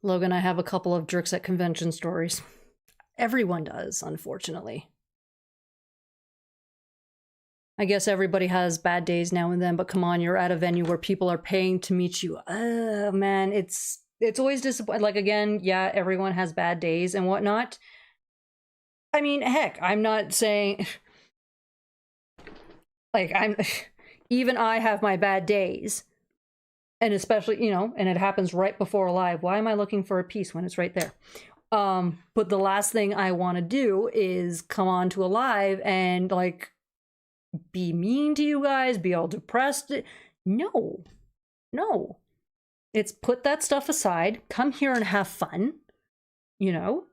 [SPEAKER 1] Logan, I have a couple of jerks at convention stories. Everyone does, unfortunately. I guess everybody has bad days now and then, but come on, you're at a venue where people are paying to meet you. Man, it's always disappointing. Like, again, yeah, everyone has bad days and whatnot. I mean, heck, I'm not saying... Like, even I have my bad days. And especially, you know, and it happens right before a live. Why am I looking for a piece when it's right there? But the last thing I want to do is come on to a live and, like, be mean to you guys, be all depressed. No. No. It's put that stuff aside, come here and have fun, you know?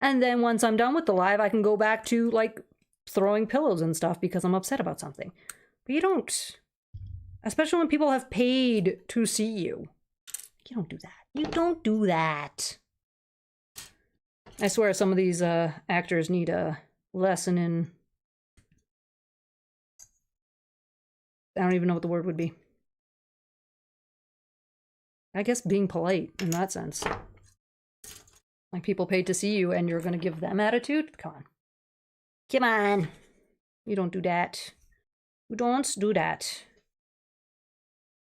[SPEAKER 1] And then once I'm done with the live, I can go back to, like, throwing pillows and stuff because I'm upset about something. But you don't. Especially when people have paid to see you. You don't do that. You don't do that. I swear some of these actors need a lesson in... I don't even know what the word would be. I guess being polite in that sense. Like, people paid to see you and you're gonna give them attitude? Come on. Come on. You don't do that. You don't do that.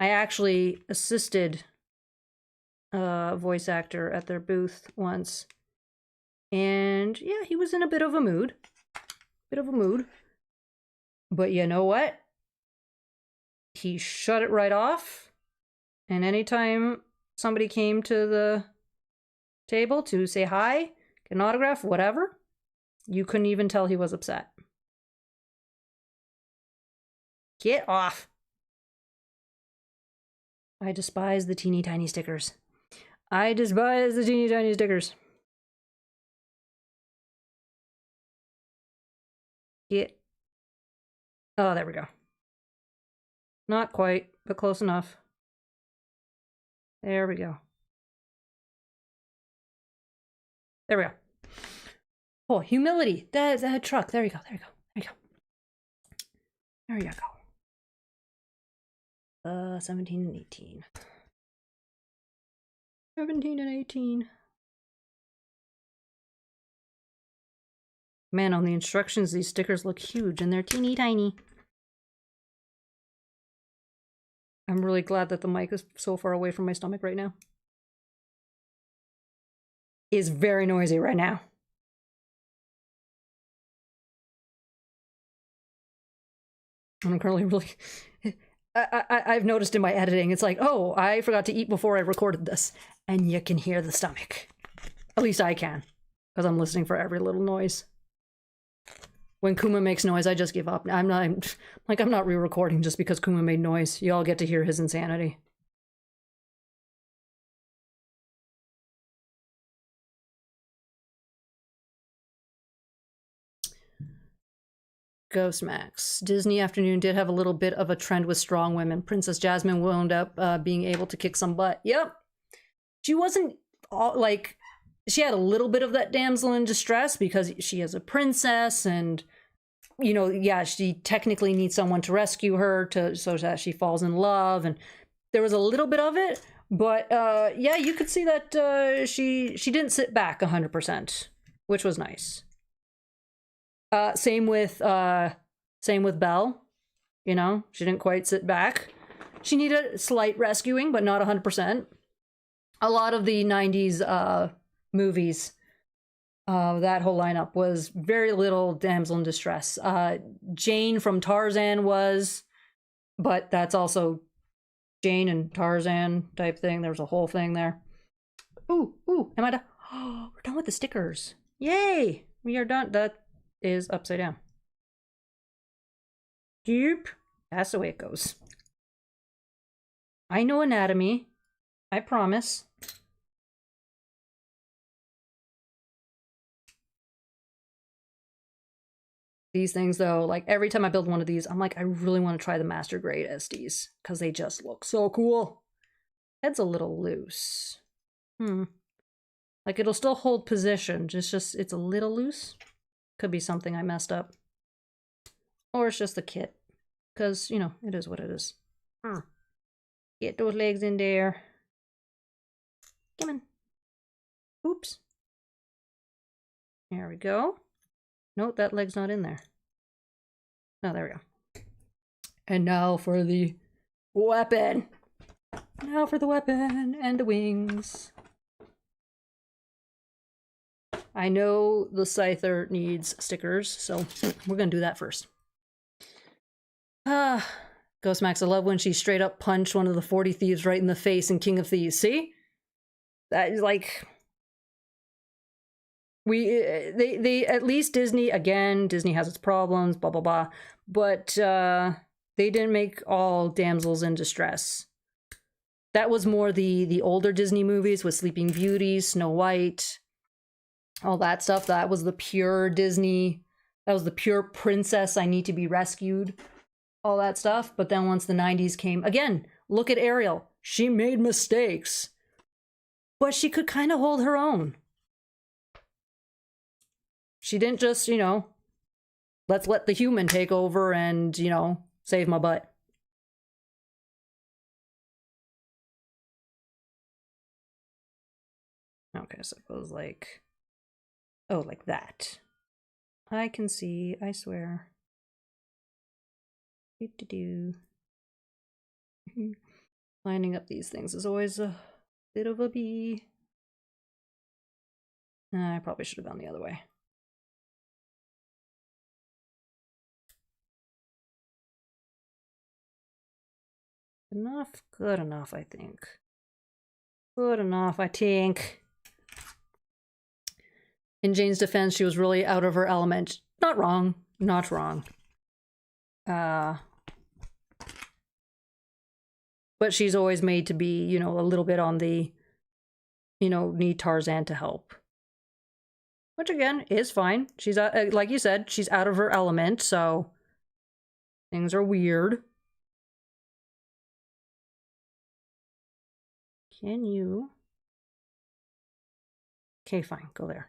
[SPEAKER 1] I actually assisted a voice actor at their booth once. And yeah, he was in a bit of a mood. But you know what? He shut it right off. And anytime somebody came to the table to say hi, get an autograph, whatever, you couldn't even tell he was upset. Get off. I despise the teeny tiny stickers. I despise the teeny tiny stickers. Get... Oh, there we go. Not quite, but close enough. There we go. There we go. Oh, humility. That truck. There you go. There you go. There you go. There you go. 17 and 18. 17 and 18. Man, on the instructions, these stickers look huge and they're teeny tiny. I'm really glad that the mic is so far away from my stomach right now. It's very noisy right now. And I'm currently really... I've noticed in my editing, it's like, oh, I forgot to eat before I recorded this. And you can hear the stomach. At least I can. Because I'm listening for every little noise. When Kuma makes noise, I just give up. I'm not re-recording just because Kuma made noise. You all get to hear his insanity. Ghost Max. Disney Afternoon did have a little bit of a trend with strong women. Princess Jasmine wound up being able to kick some butt. Yep. She wasn't all, like... She had a little bit of that damsel in distress because she is a princess and, you know, yeah, she technically needs someone to rescue her so that she falls in love. And there was a little bit of it, but yeah, you could see that she didn't sit back 100%, which was nice. Same with Belle, you know, she didn't quite sit back. She needed slight rescuing, but not 100%. A lot of the 90s movies, that whole lineup was very little damsel in distress. Jane from Tarzan was, but that's also Jane and Tarzan type thing. There was a whole thing there. Ooh, am I done? Oh, we're done with the stickers. Yay! We are done. That is upside down. Yep. That's the way it goes. I know anatomy. I promise. These things, though, like every time I build one of these, I'm like, I really want to try the master grade SDs because they just look so cool. Head's a little loose. Like it'll still hold position, just it's a little loose. Could be something I messed up. Or it's just the kit. Because, you know, it is what it is. Get those legs in there. Come on. Oops. There we go. Nope, that leg's not in there. Oh, there we go. And now for the weapon. Now for the weapon and the wings. I know the Scyther needs stickers, so we're gonna do that first. Ghost Max, I love when she straight up punched one of the 40 Thieves right in the face in King of Thieves. See? That is like... They at least Disney, again, Disney has its problems, blah blah blah, but they didn't make all damsels in distress. That was more the older Disney movies with Sleeping Beauty, Snow White, all that stuff. That was the pure Disney. That was the pure princess, I need to be rescued, all that stuff. But then once the 90s came, again, look at Ariel. She made mistakes, but she could kind of hold her own. She didn't just, you know, let's let the human take over and, you know, save my butt. Okay, suppose like, oh, like that. I can see, I swear. Do-do-do. Lining up these things is always a bit of a bee. I probably should have gone the other way. Enough, good enough, I think. Good enough, I think. In Jane's defense, she was really out of her element. Not wrong, not wrong. But she's always made to be, you know, a little bit on the, you know, need Tarzan to help. Which again, is fine. She's, like you said, she's out of her element, so things are weird. Can you? Okay, fine, go there.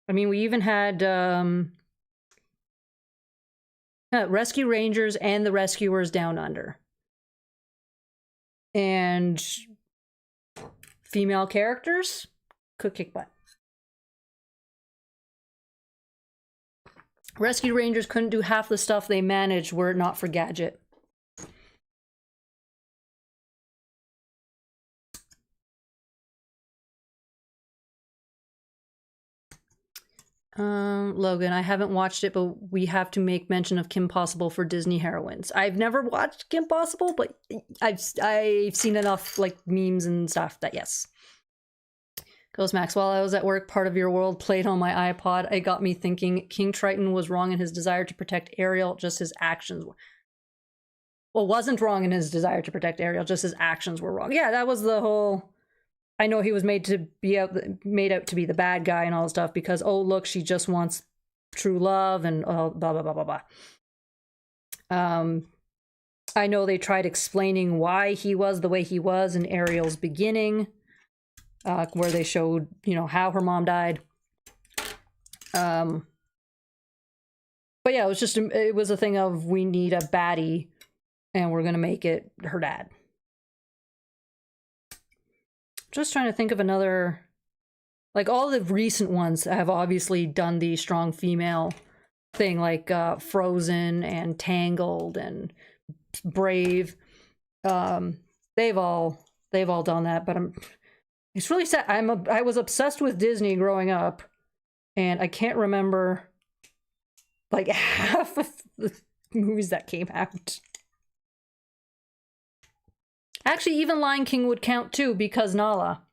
[SPEAKER 1] I mean, we even had Rescue Rangers and the Rescuers Down Under. And female characters could kick butt. Rescue Rangers couldn't do half the stuff they managed were it not for Gadget. Logan, I haven't watched it, but we have to make mention of Kim Possible for Disney heroines. I've never watched Kim Possible, but I've seen enough like memes and stuff that yes. Goes Max, while I was at work, Part of Your World played on my iPod. It got me thinking King Triton was wrong in his desire to protect Ariel, just his actions were. Well, wasn't wrong in his desire to protect Ariel, just his actions were wrong. Yeah, that was the whole. I know he was made out to be the bad guy and all this stuff because, oh, look, she just wants true love and blah, blah, blah, blah, blah. I know they tried explaining why he was the way he was in Ariel's beginning, where they showed, you know, how her mom died. But yeah, it was a thing of we need a baddie and we're going to make it her dad. Just trying to think of another, like all the recent ones have obviously done the strong female thing, like Frozen and Tangled and Brave. They've all done that, but it's really sad. I was obsessed with Disney growing up, and I can't remember like half of the movies that came out. Actually, even Lion King would count too, because Nala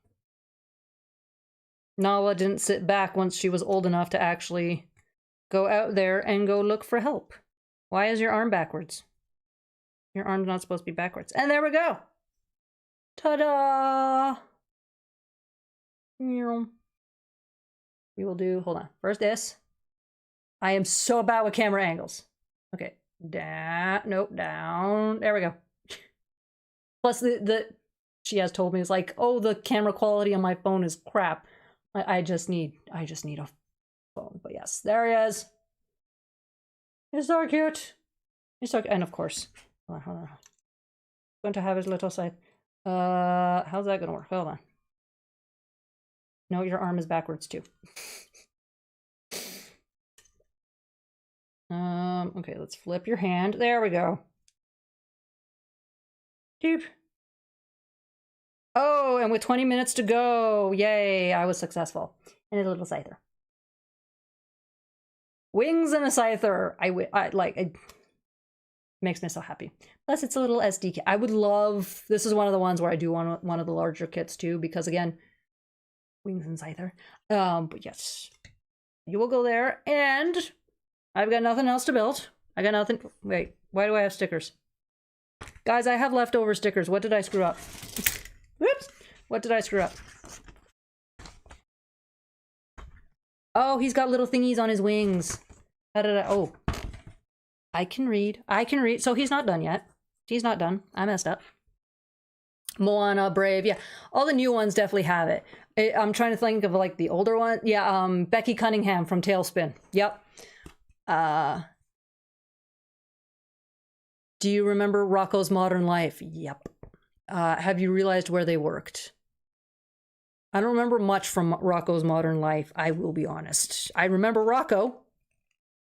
[SPEAKER 1] didn't sit back once she was old enough to actually go out there and go look for help. Why is your arm backwards? Your arm's not supposed to be backwards. And there we go! Ta-da! We will do, hold on. First this. I am so bad with camera angles. Okay, down, nope, down. There we go. Plus, she has told me, it's like, oh, the camera quality on my phone is crap. I just need a phone. But yes, there he is. He's so cute. He's so cute. And of course, hold on. Going to have his little side. How's that gonna work? Hold on. No, your arm is backwards too. Okay, let's flip your hand. There we go. Deep. Oh, and with 20 minutes to go, yay, I was successful. And a little scyther. Wings and a scyther. Makes me so happy. Plus, it's a little SD kit. I would love. This is one of the ones where I do want one of the larger kits too, because again, Wings and Scyther. But yes, you will go there, and I've got nothing else to build. I got nothing. Wait, why do I have stickers? Guys, I have leftover stickers. What did I screw up? Whoops! What did I screw up? Oh, he's got little thingies on his wings. How did I? Oh. I can read. I can read. So he's not done yet. He's not done. I messed up. Moana, Brave. Yeah. All the new ones definitely have it. I'm trying to think of like the older one. Yeah. Becky Cunningham from Tailspin. Yep. Do you remember Rocco's Modern Life? Yep. Have you realized where they worked? I don't remember much from Rocco's Modern Life. I will be honest. I remember Rocco.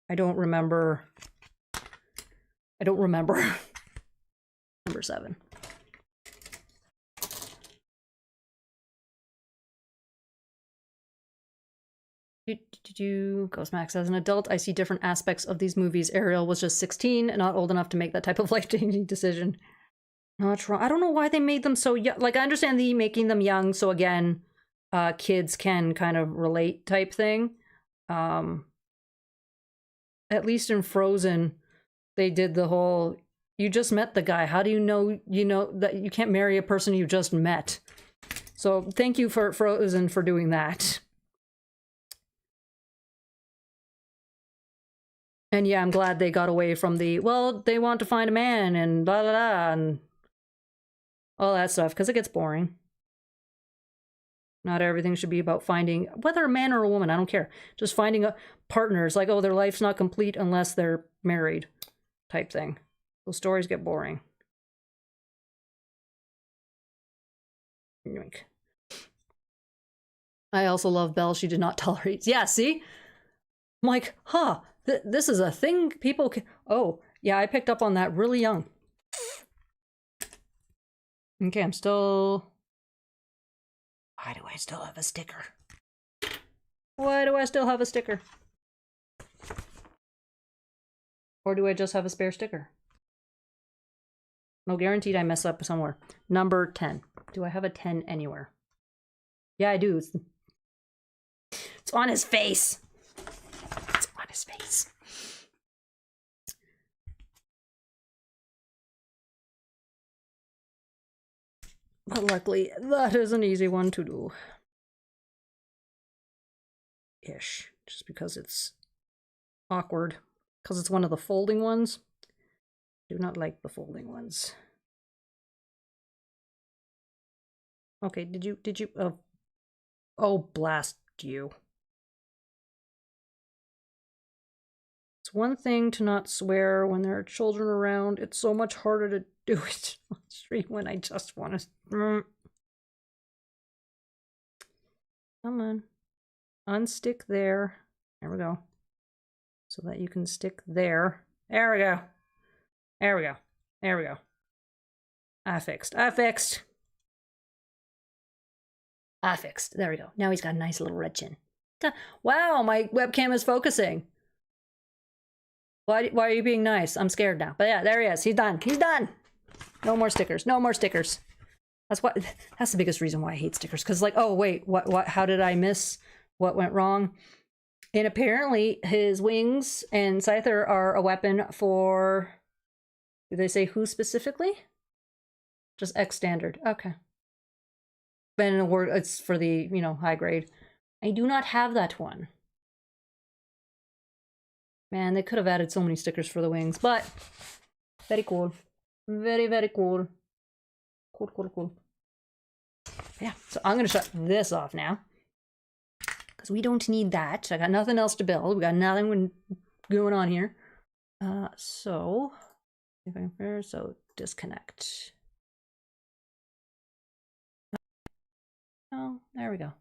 [SPEAKER 1] I don't remember. Number 7. Ghostmax, as an adult, I see different aspects of these movies. Ariel was just 16 and not old enough to make that type of life-changing decision. Not wrong. I don't know why they made them so young. Like, I understand the making them young, so again, kids can kind of relate type thing. At least in Frozen, they did the whole, you just met the guy. How do you know that you can't marry a person you just met? So thank you for Frozen for doing that. And yeah, I'm glad they got away from the, well, they want to find a man and blah, blah, blah, and all that stuff, because it gets boring. Not everything should be about finding, whether a man or a woman, I don't care. Just finding partners, like, oh, their life's not complete unless they're married, type thing. Those stories get boring. Yoink. I also love Belle. She did not tolerate. Yeah, see? I'm like, huh, this is a thing people can. Oh, yeah, I picked up on that really young. Okay, I'm still. Why do I still have a sticker? Why do I still have a sticker? Or do I just have a spare sticker? No, guaranteed I mess up somewhere. Number 10. Do I have a 10 anywhere? Yeah, I do. It's on his face. It's on his face. But luckily, that is an easy one to do. Ish. Just because it's awkward. Because it's one of the folding ones. I do not like the folding ones. Okay, did you, oh, blast you. It's one thing to not swear when there are children around. It's so much harder to do it on stream when I just want to. Come on. Unstick there. There we go. So that you can stick there. There we go. There we go. There we go. I fixed. I fixed. I fixed. There we go. Now he's got a nice little red chin. Wow, my webcam is focusing. Why are you being nice? I'm scared now. But yeah, there he is. He's done. He's done. No more stickers. No more stickers. That's the biggest reason why I hate stickers. Because like, oh wait, what? How did I miss? What went wrong? And apparently his wings and Scyther are a weapon for. Did they say who specifically? Just X standard. Okay. But it's for the high grade. I do not have that one. Man, they could have added so many stickers for the wings, but very cool. Very, very cool. Cool. Yeah, so I'm going to shut this off now. Because we don't need that. I got nothing else to build. We got nothing going on here. So disconnect. Oh, there we go.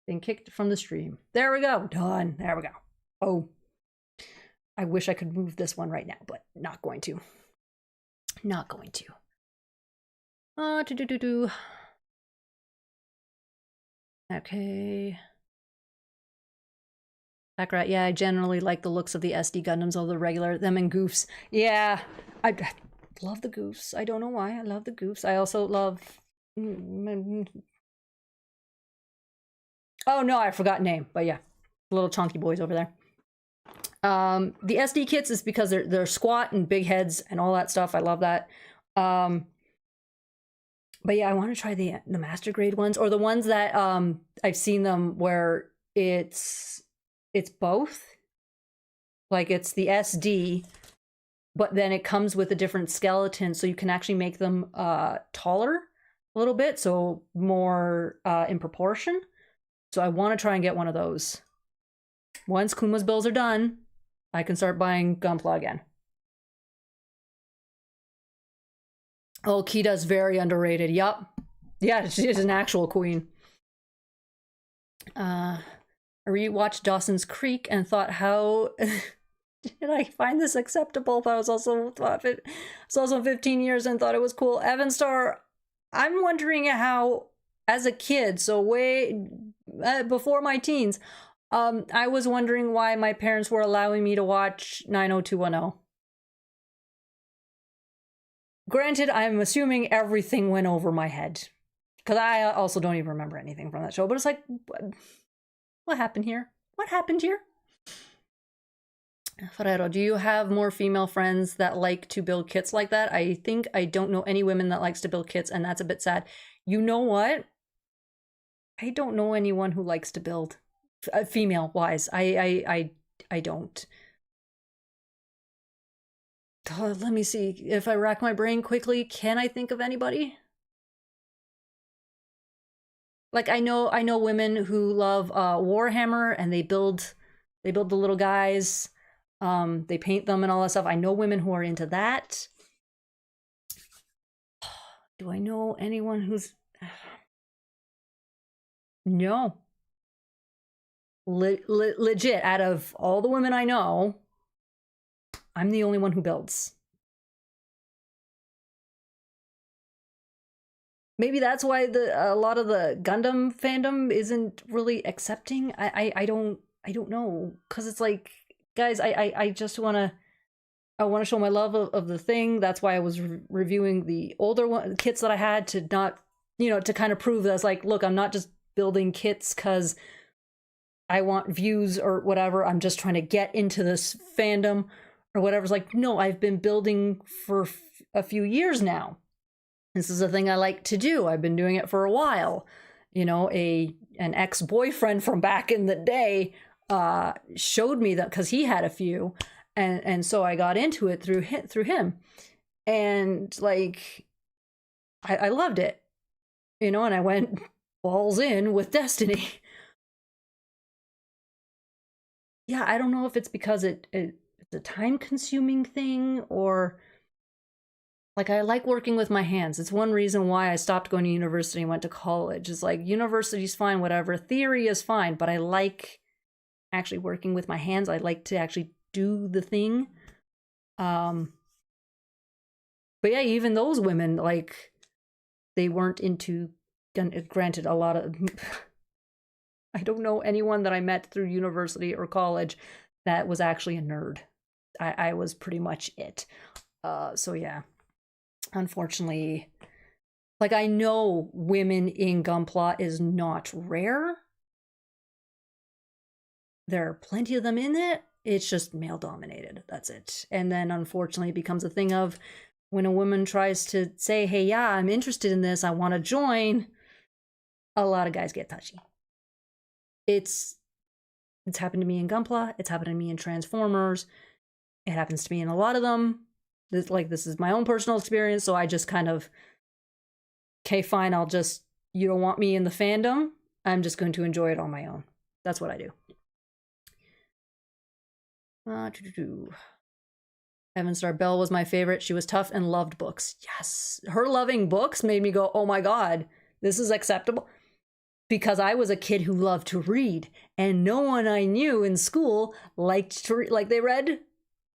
[SPEAKER 1] Being kicked from the stream. There we go. Done. There we go. Oh, I wish I could move this one right now, but not going to. Not going to. Okay. Baccarat, yeah, I generally like the looks of the SD Gundams over the regular, them and Goofs. Yeah, I love the Goofs. I don't know why, I love the Goofs. I also love... Oh no, I forgot name, but yeah. Little chonky boys over there. The SD kits is because they're squat and big heads and all that stuff. I love that. But yeah, I want to try the master grade ones, or the ones that I've seen them where it's both. Like it's the SD, but then it comes with a different skeleton, so you can actually make them taller a little bit, so more in proportion. So I want to try and get one of those. Once Kuma's bills are done, I can start buying GUNPLA again. Oh, Kita's very underrated. Yup. Yeah, she's an actual queen. I rewatched Dawson's Creek and thought, how did I find this acceptable? But I was also 15 years and thought it was cool. Evan Star, I'm wondering how, as a kid, so way before my teens, I was wondering why my parents were allowing me to watch 90210. Granted, I'm assuming everything went over my head, because I also don't even remember anything from that show, but it's like, what happened here? What happened here? Ferrero, do you have more female friends that like to build kits like that? I think I don't know any women that likes to build kits, and that's a bit sad. You know what? I don't know anyone who likes to build, female-wise. I don't. Let me see. If I rack my brain quickly, can I think of anybody? Like, I know women who love Warhammer, and they build the little guys. They paint them and all that stuff. I know women who are into that. Do I know anyone who's... No. Legit, out of all the women I know, I'm the only one who builds. Maybe that's why a lot of the Gundam fandom isn't really accepting. I don't know, because it's like, guys, I just want to show my love of the thing. That's why I was reviewing the older kits that I had, to not, to kind of prove that it's like, look, I'm not just building kits because I want views or whatever. I'm just trying to get into this fandom or whatever. It's like, no, I've been building for a few years now. This is a thing I like to do. I've been doing it for a while. An ex-boyfriend from back in the day showed me that, because he had a few, and so I got into it through him, and like I loved it, and I went balls in with Destiny. Yeah, I don't know if it's because it's a time-consuming thing, or like, I like working with my hands. It's one reason why I stopped going to university and went to college. It's like, university's fine, whatever. Theory is fine, but I like actually working with my hands. I like to actually do the thing. But yeah, even those women, like, they weren't into... Granted, a lot of... I don't know anyone that I met through university or college that was actually a nerd. I was pretty much it. So yeah. Unfortunately, like, I know women in GUNPLA is not rare. There are plenty of them in it. It's just male dominated. That's it. And then unfortunately it becomes a thing of, when a woman tries to say, hey, yeah, I'm interested in this, I want to join, a lot of guys get touchy. It's happened to me in GUNPLA. It's happened to me in Transformers. It happens to me in a lot of them. This is my own personal experience, so I just kind of, okay, fine, you don't want me in the fandom, I'm just going to enjoy it on my own. That's what I do. Evan Star Bell was my favorite. She was tough and loved books. Yes, her loving books made me go, oh my god, this is acceptable. Because I was a kid who loved to read, and no one I knew in school liked to read. Like, they read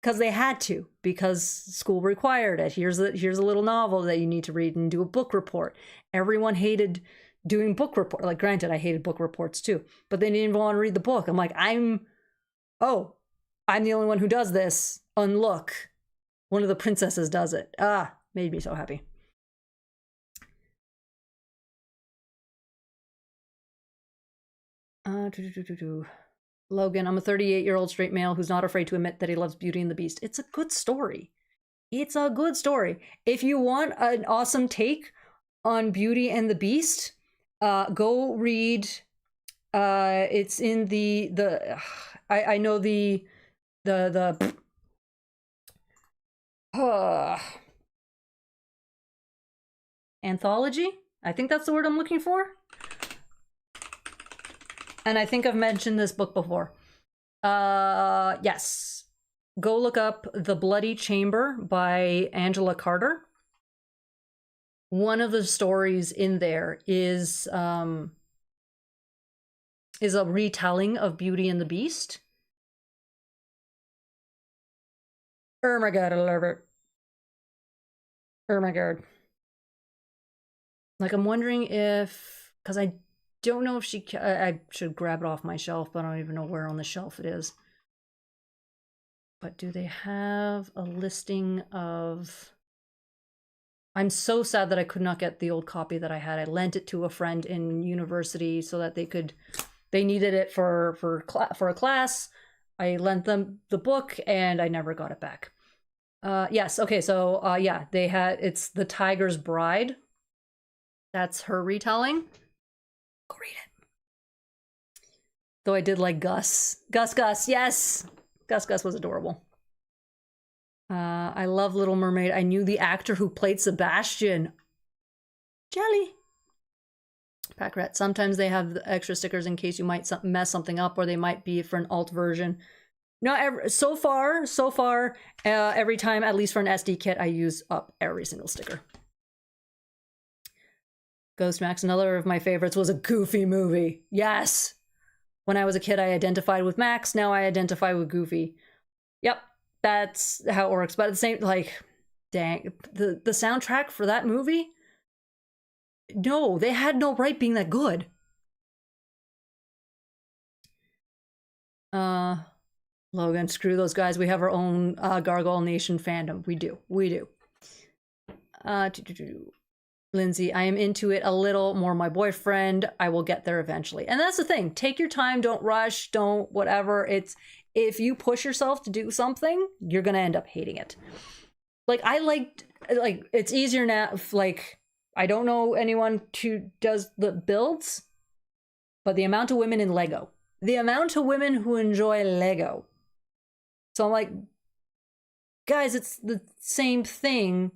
[SPEAKER 1] because they had to, because school required it. Here's a little novel that you need to read and do a book report. Everyone hated doing book report. Like, granted, I hated book reports too, but they didn't even want to read the book. I'm like, I'm oh, I'm the only one who does this. Unlook. One of the princesses does it. Ah, made me so happy. Logan, I'm a 38-year-old straight male who's not afraid to admit that he loves Beauty and the Beast. It's a good story. It's a good story. If you want an awesome take on Beauty and the Beast, go read. It's in I know the anthology. I think that's the word I'm looking for. And I think I've mentioned this book before. Yes. Go look up The Bloody Chamber by Angela Carter. One of the stories in there is a retelling of Beauty and the Beast. Oh my god, I love it. Oh my god. Like, I'm wondering if, because I don't know if I should grab it off my shelf, but I don't even know where on the shelf it is. But do they have a listing of... I'm so sad that I could not get the old copy that I had. I lent it to a friend in university so that they needed it for a class. I lent them the book and I never got it back. Yes, okay, so yeah, it's The Tiger's Bride. That's her retelling. Go read it. Though I did like Gus. Gus, yes! Gus was adorable. I love Little Mermaid. I knew the actor who played Sebastian. Jelly. Pack Rat. Sometimes they have extra stickers in case you might mess something up, or they might be for an alt version. No, so far, every time, at least for an SD kit, I use up every single sticker. Ghost Max, another of my favorites, was a Goofy movie. Yes! When I was a kid, I identified with Max. Now I identify with Goofy. Yep, that's how it works. But at the same, like, dang, the soundtrack for that movie? No, they had no right being that good. Logan, screw those guys. We have our own Gargoyle Nation fandom. We do. Lindsay, I am into it a little more. My boyfriend, I will get there eventually. And that's the thing. Take your time. Don't rush. Don't whatever. If you push yourself to do something, you're going to end up hating it. Like, it's easier now. Like, I don't know anyone who does the builds, but the amount of women in Lego. The amount of women who enjoy Lego. So I'm like, guys, it's the same thing.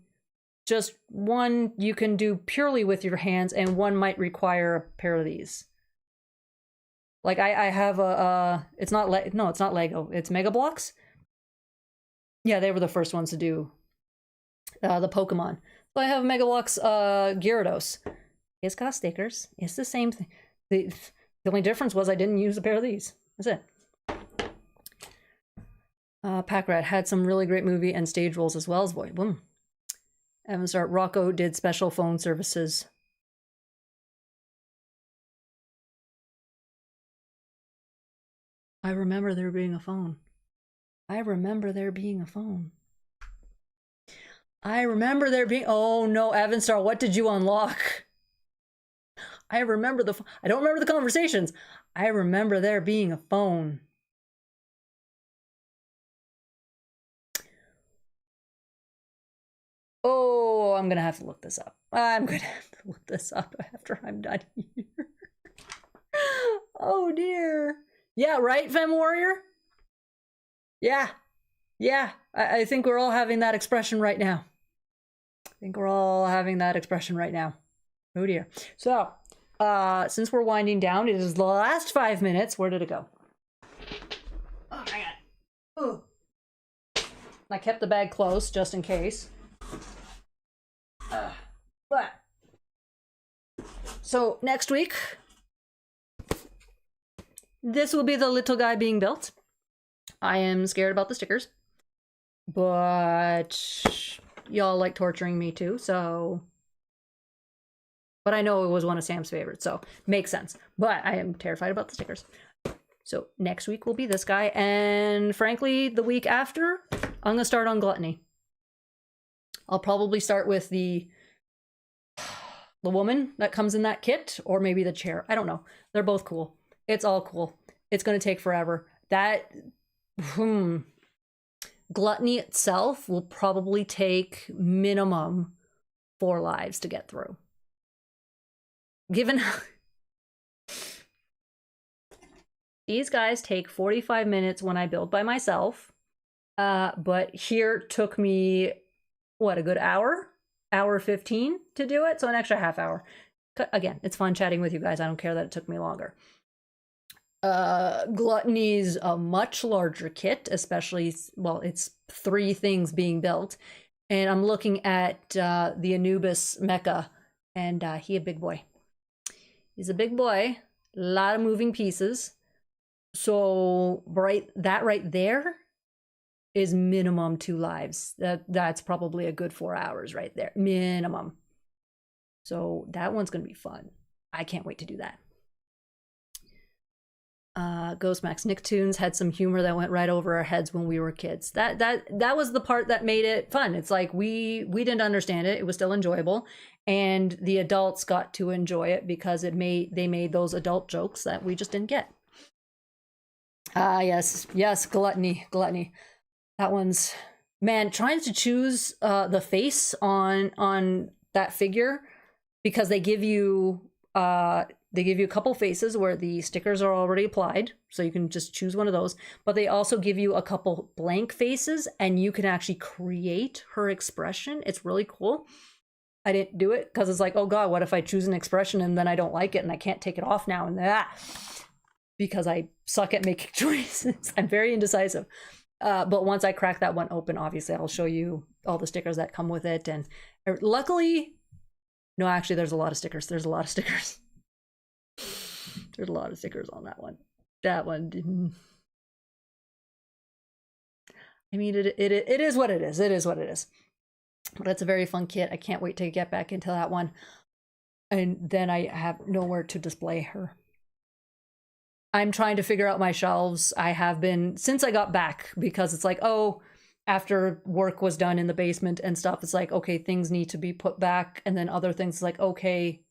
[SPEAKER 1] Just one you can do purely with your hands, and one might require a pair of these. Like I have it's not Lego, it's Mega Bloks. Yeah, they were the first ones to do the Pokemon. So I have Mega Bloks Gyarados. It's got stickers. It's the same thing. The only difference was I didn't use a pair of these. That's it. Pack Rat had some really great movie and stage roles as well as voice. Boom. Evan Start, Rocco did special phone services. I remember there being a phone. Oh no, Evan Star, what did you unlock? I don't remember the conversations. I remember there being a phone. Oh, I'm gonna have to look this up. After I'm done here. Oh dear. Yeah, right, Fem Warrior? Yeah. I think we're all having that expression right now. Oh dear. So, since we're winding down, it is the last 5 minutes. Where did it go? Oh my god. Oh. I kept the bag close just in case. But so next week, this will be the little guy being built. I am scared about the stickers, but y'all like torturing me too, so. But I know it was one of Sam's favorites, so makes sense. But I am terrified about the stickers. So next week will be this guy, and frankly, the week after, I'm gonna start on Gluttony. I'll probably start with the woman that comes in that kit, or maybe the chair. I don't know. They're both cool. It's all cool. It's gonna take forever. That Gluttony itself will probably take minimum 4 lives to get through. Given these guys take 45 minutes when I build by myself, but here took me, what, a good hour? Hour 15 to do it, so an extra half hour. Again, it's fun chatting with you guys. I don't care that it took me longer. Gluttony's a much larger kit, especially, well, it's 3 things being built. And I'm looking at the Anubis mecha, and he a big boy. He's a big boy, a lot of moving pieces. So that right there is minimum 2 lives. That's probably a good 4 hours right there, minimum. So that one's gonna be fun. I can't wait to do that. Ghost Max Nicktoons had some humor that went right over our heads when we were kids. That was the part that made it fun. It's like we didn't understand it. It was still enjoyable, and the adults got to enjoy it because they made those adult jokes that we just didn't get. Yes, Gluttony. That one's, man, trying to choose the face on that figure, because they give you a couple faces where the stickers are already applied, so you can just choose one of those, but they also give you a couple blank faces and you can actually create her expression. It's really cool. I didn't do it because it's like, oh god, what if I choose an expression and then I don't like it and I can't take it off now, and because I suck at making choices. I'm very indecisive. But once I crack that one open, obviously I'll show you all the stickers that come with it. And luckily, no, actually there's a lot of stickers. There's a lot of stickers on that one. That one didn't. I mean, it is what it is. It is what it is. But it's a very fun kit. I can't wait to get back into that one. And then I have nowhere to display her. I'm trying to figure out my shelves. I have been since I got back, because it's like, oh, after work was done in the basement and stuff, it's like, okay, things need to be put back. And then other things like, okay,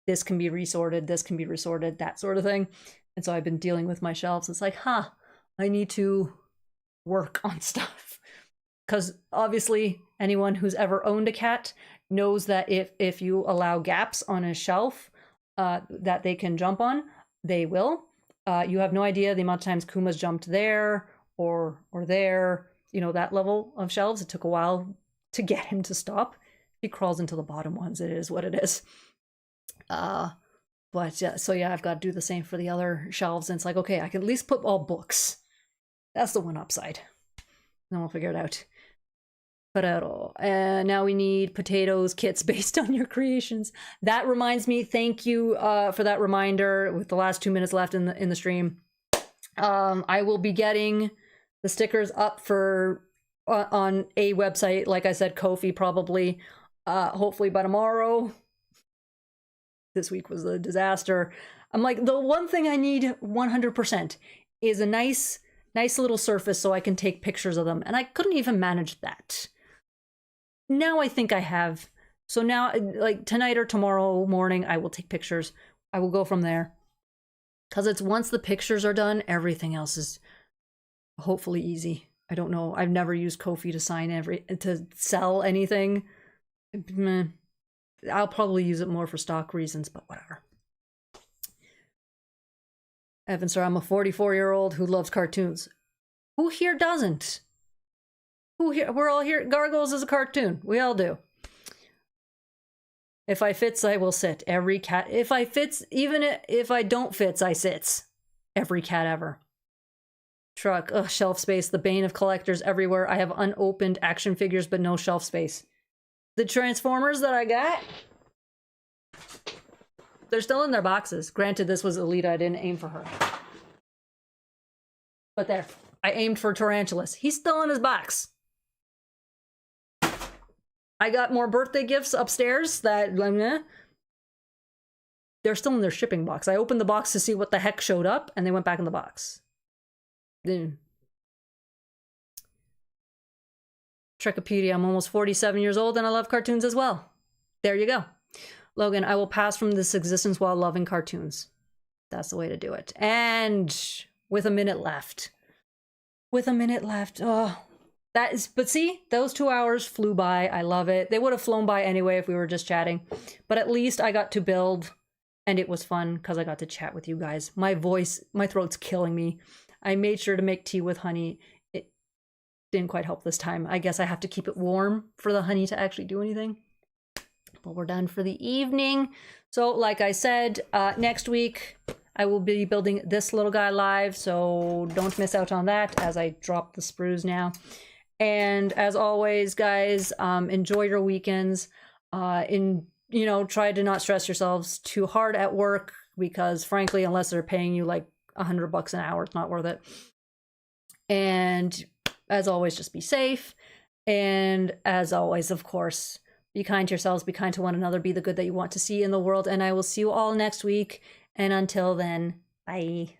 [SPEAKER 1] this can be resorted, this can be resorted, that sort of thing. And so I've been dealing with my shelves. It's like, I need to work on stuff. Because obviously anyone who's ever owned a cat knows that if you allow gaps on a shelf that they can jump on, they will. You have no idea the amount of times Kuma's jumped there or there, you know, that level of shelves. It took a while to get him to stop. He crawls into the bottom ones. It is what it is. So yeah, I've got to do the same for the other shelves. And it's like, okay, I can at least put all books. That's the one upside. Then we'll figure it out. But now we need potatoes kits based on your creations. That reminds me, thank you for that reminder with the last 2 minutes left in the stream. I will be getting the stickers up for on a website, like I said, Ko-fi, probably hopefully by tomorrow. This week was a disaster. I'm like, the one thing I need 100% is a nice little surface so I can take pictures of them, and I couldn't even manage that. Now I think I have. So now, like tonight or tomorrow morning, I will take pictures. I will go from there. Because it's once the pictures are done, everything else is hopefully easy. I don't know. I've never used Ko-fi to sell anything. I'll probably use it more for stock reasons, but whatever. Evan, sir, I'm a 44-year-old who loves cartoons. Who here doesn't? Who here? We're all here. Gargoyles is a cartoon. We all do. If I fits, I will sit. Every cat. If I fits, even if I don't fits, I sits. Every cat ever. Truck. Ugh, shelf space. The bane of collectors everywhere. I have unopened action figures, but no shelf space. The Transformers that I got, they're still in their boxes. Granted, this was Alita. I didn't aim for her. But there. I aimed for Tarantulas. He's still in his box. I got more birthday gifts upstairs that they're still in their shipping box. I opened the box to see what the heck showed up, and they went back in the box. Trekopedia, I'm almost 47 years old and I love cartoons as well. There you go. Logan, I will pass from this existence while loving cartoons. That's the way to do it. And with a minute left. With a minute left. Oh, that is, but see, those 2 hours flew by. I love it. They would have flown by anyway if we were just chatting. But at least I got to build and it was fun because I got to chat with you guys. My voice, my throat's killing me. I made sure to make tea with honey. It didn't quite help this time. I guess I have to keep it warm for the honey to actually do anything. But we're done for the evening. So like I said, next week I will be building this little guy live. So don't miss out on that as I drop the sprues now. And as always, guys, enjoy your weekends. Try to not stress yourselves too hard at work because frankly, unless they're paying you like $100 an hour, it's not worth it. And as always, just be safe. And as always, of course, be kind to yourselves, be kind to one another, be the good that you want to see in the world. And I will see you all next week. And until then, bye.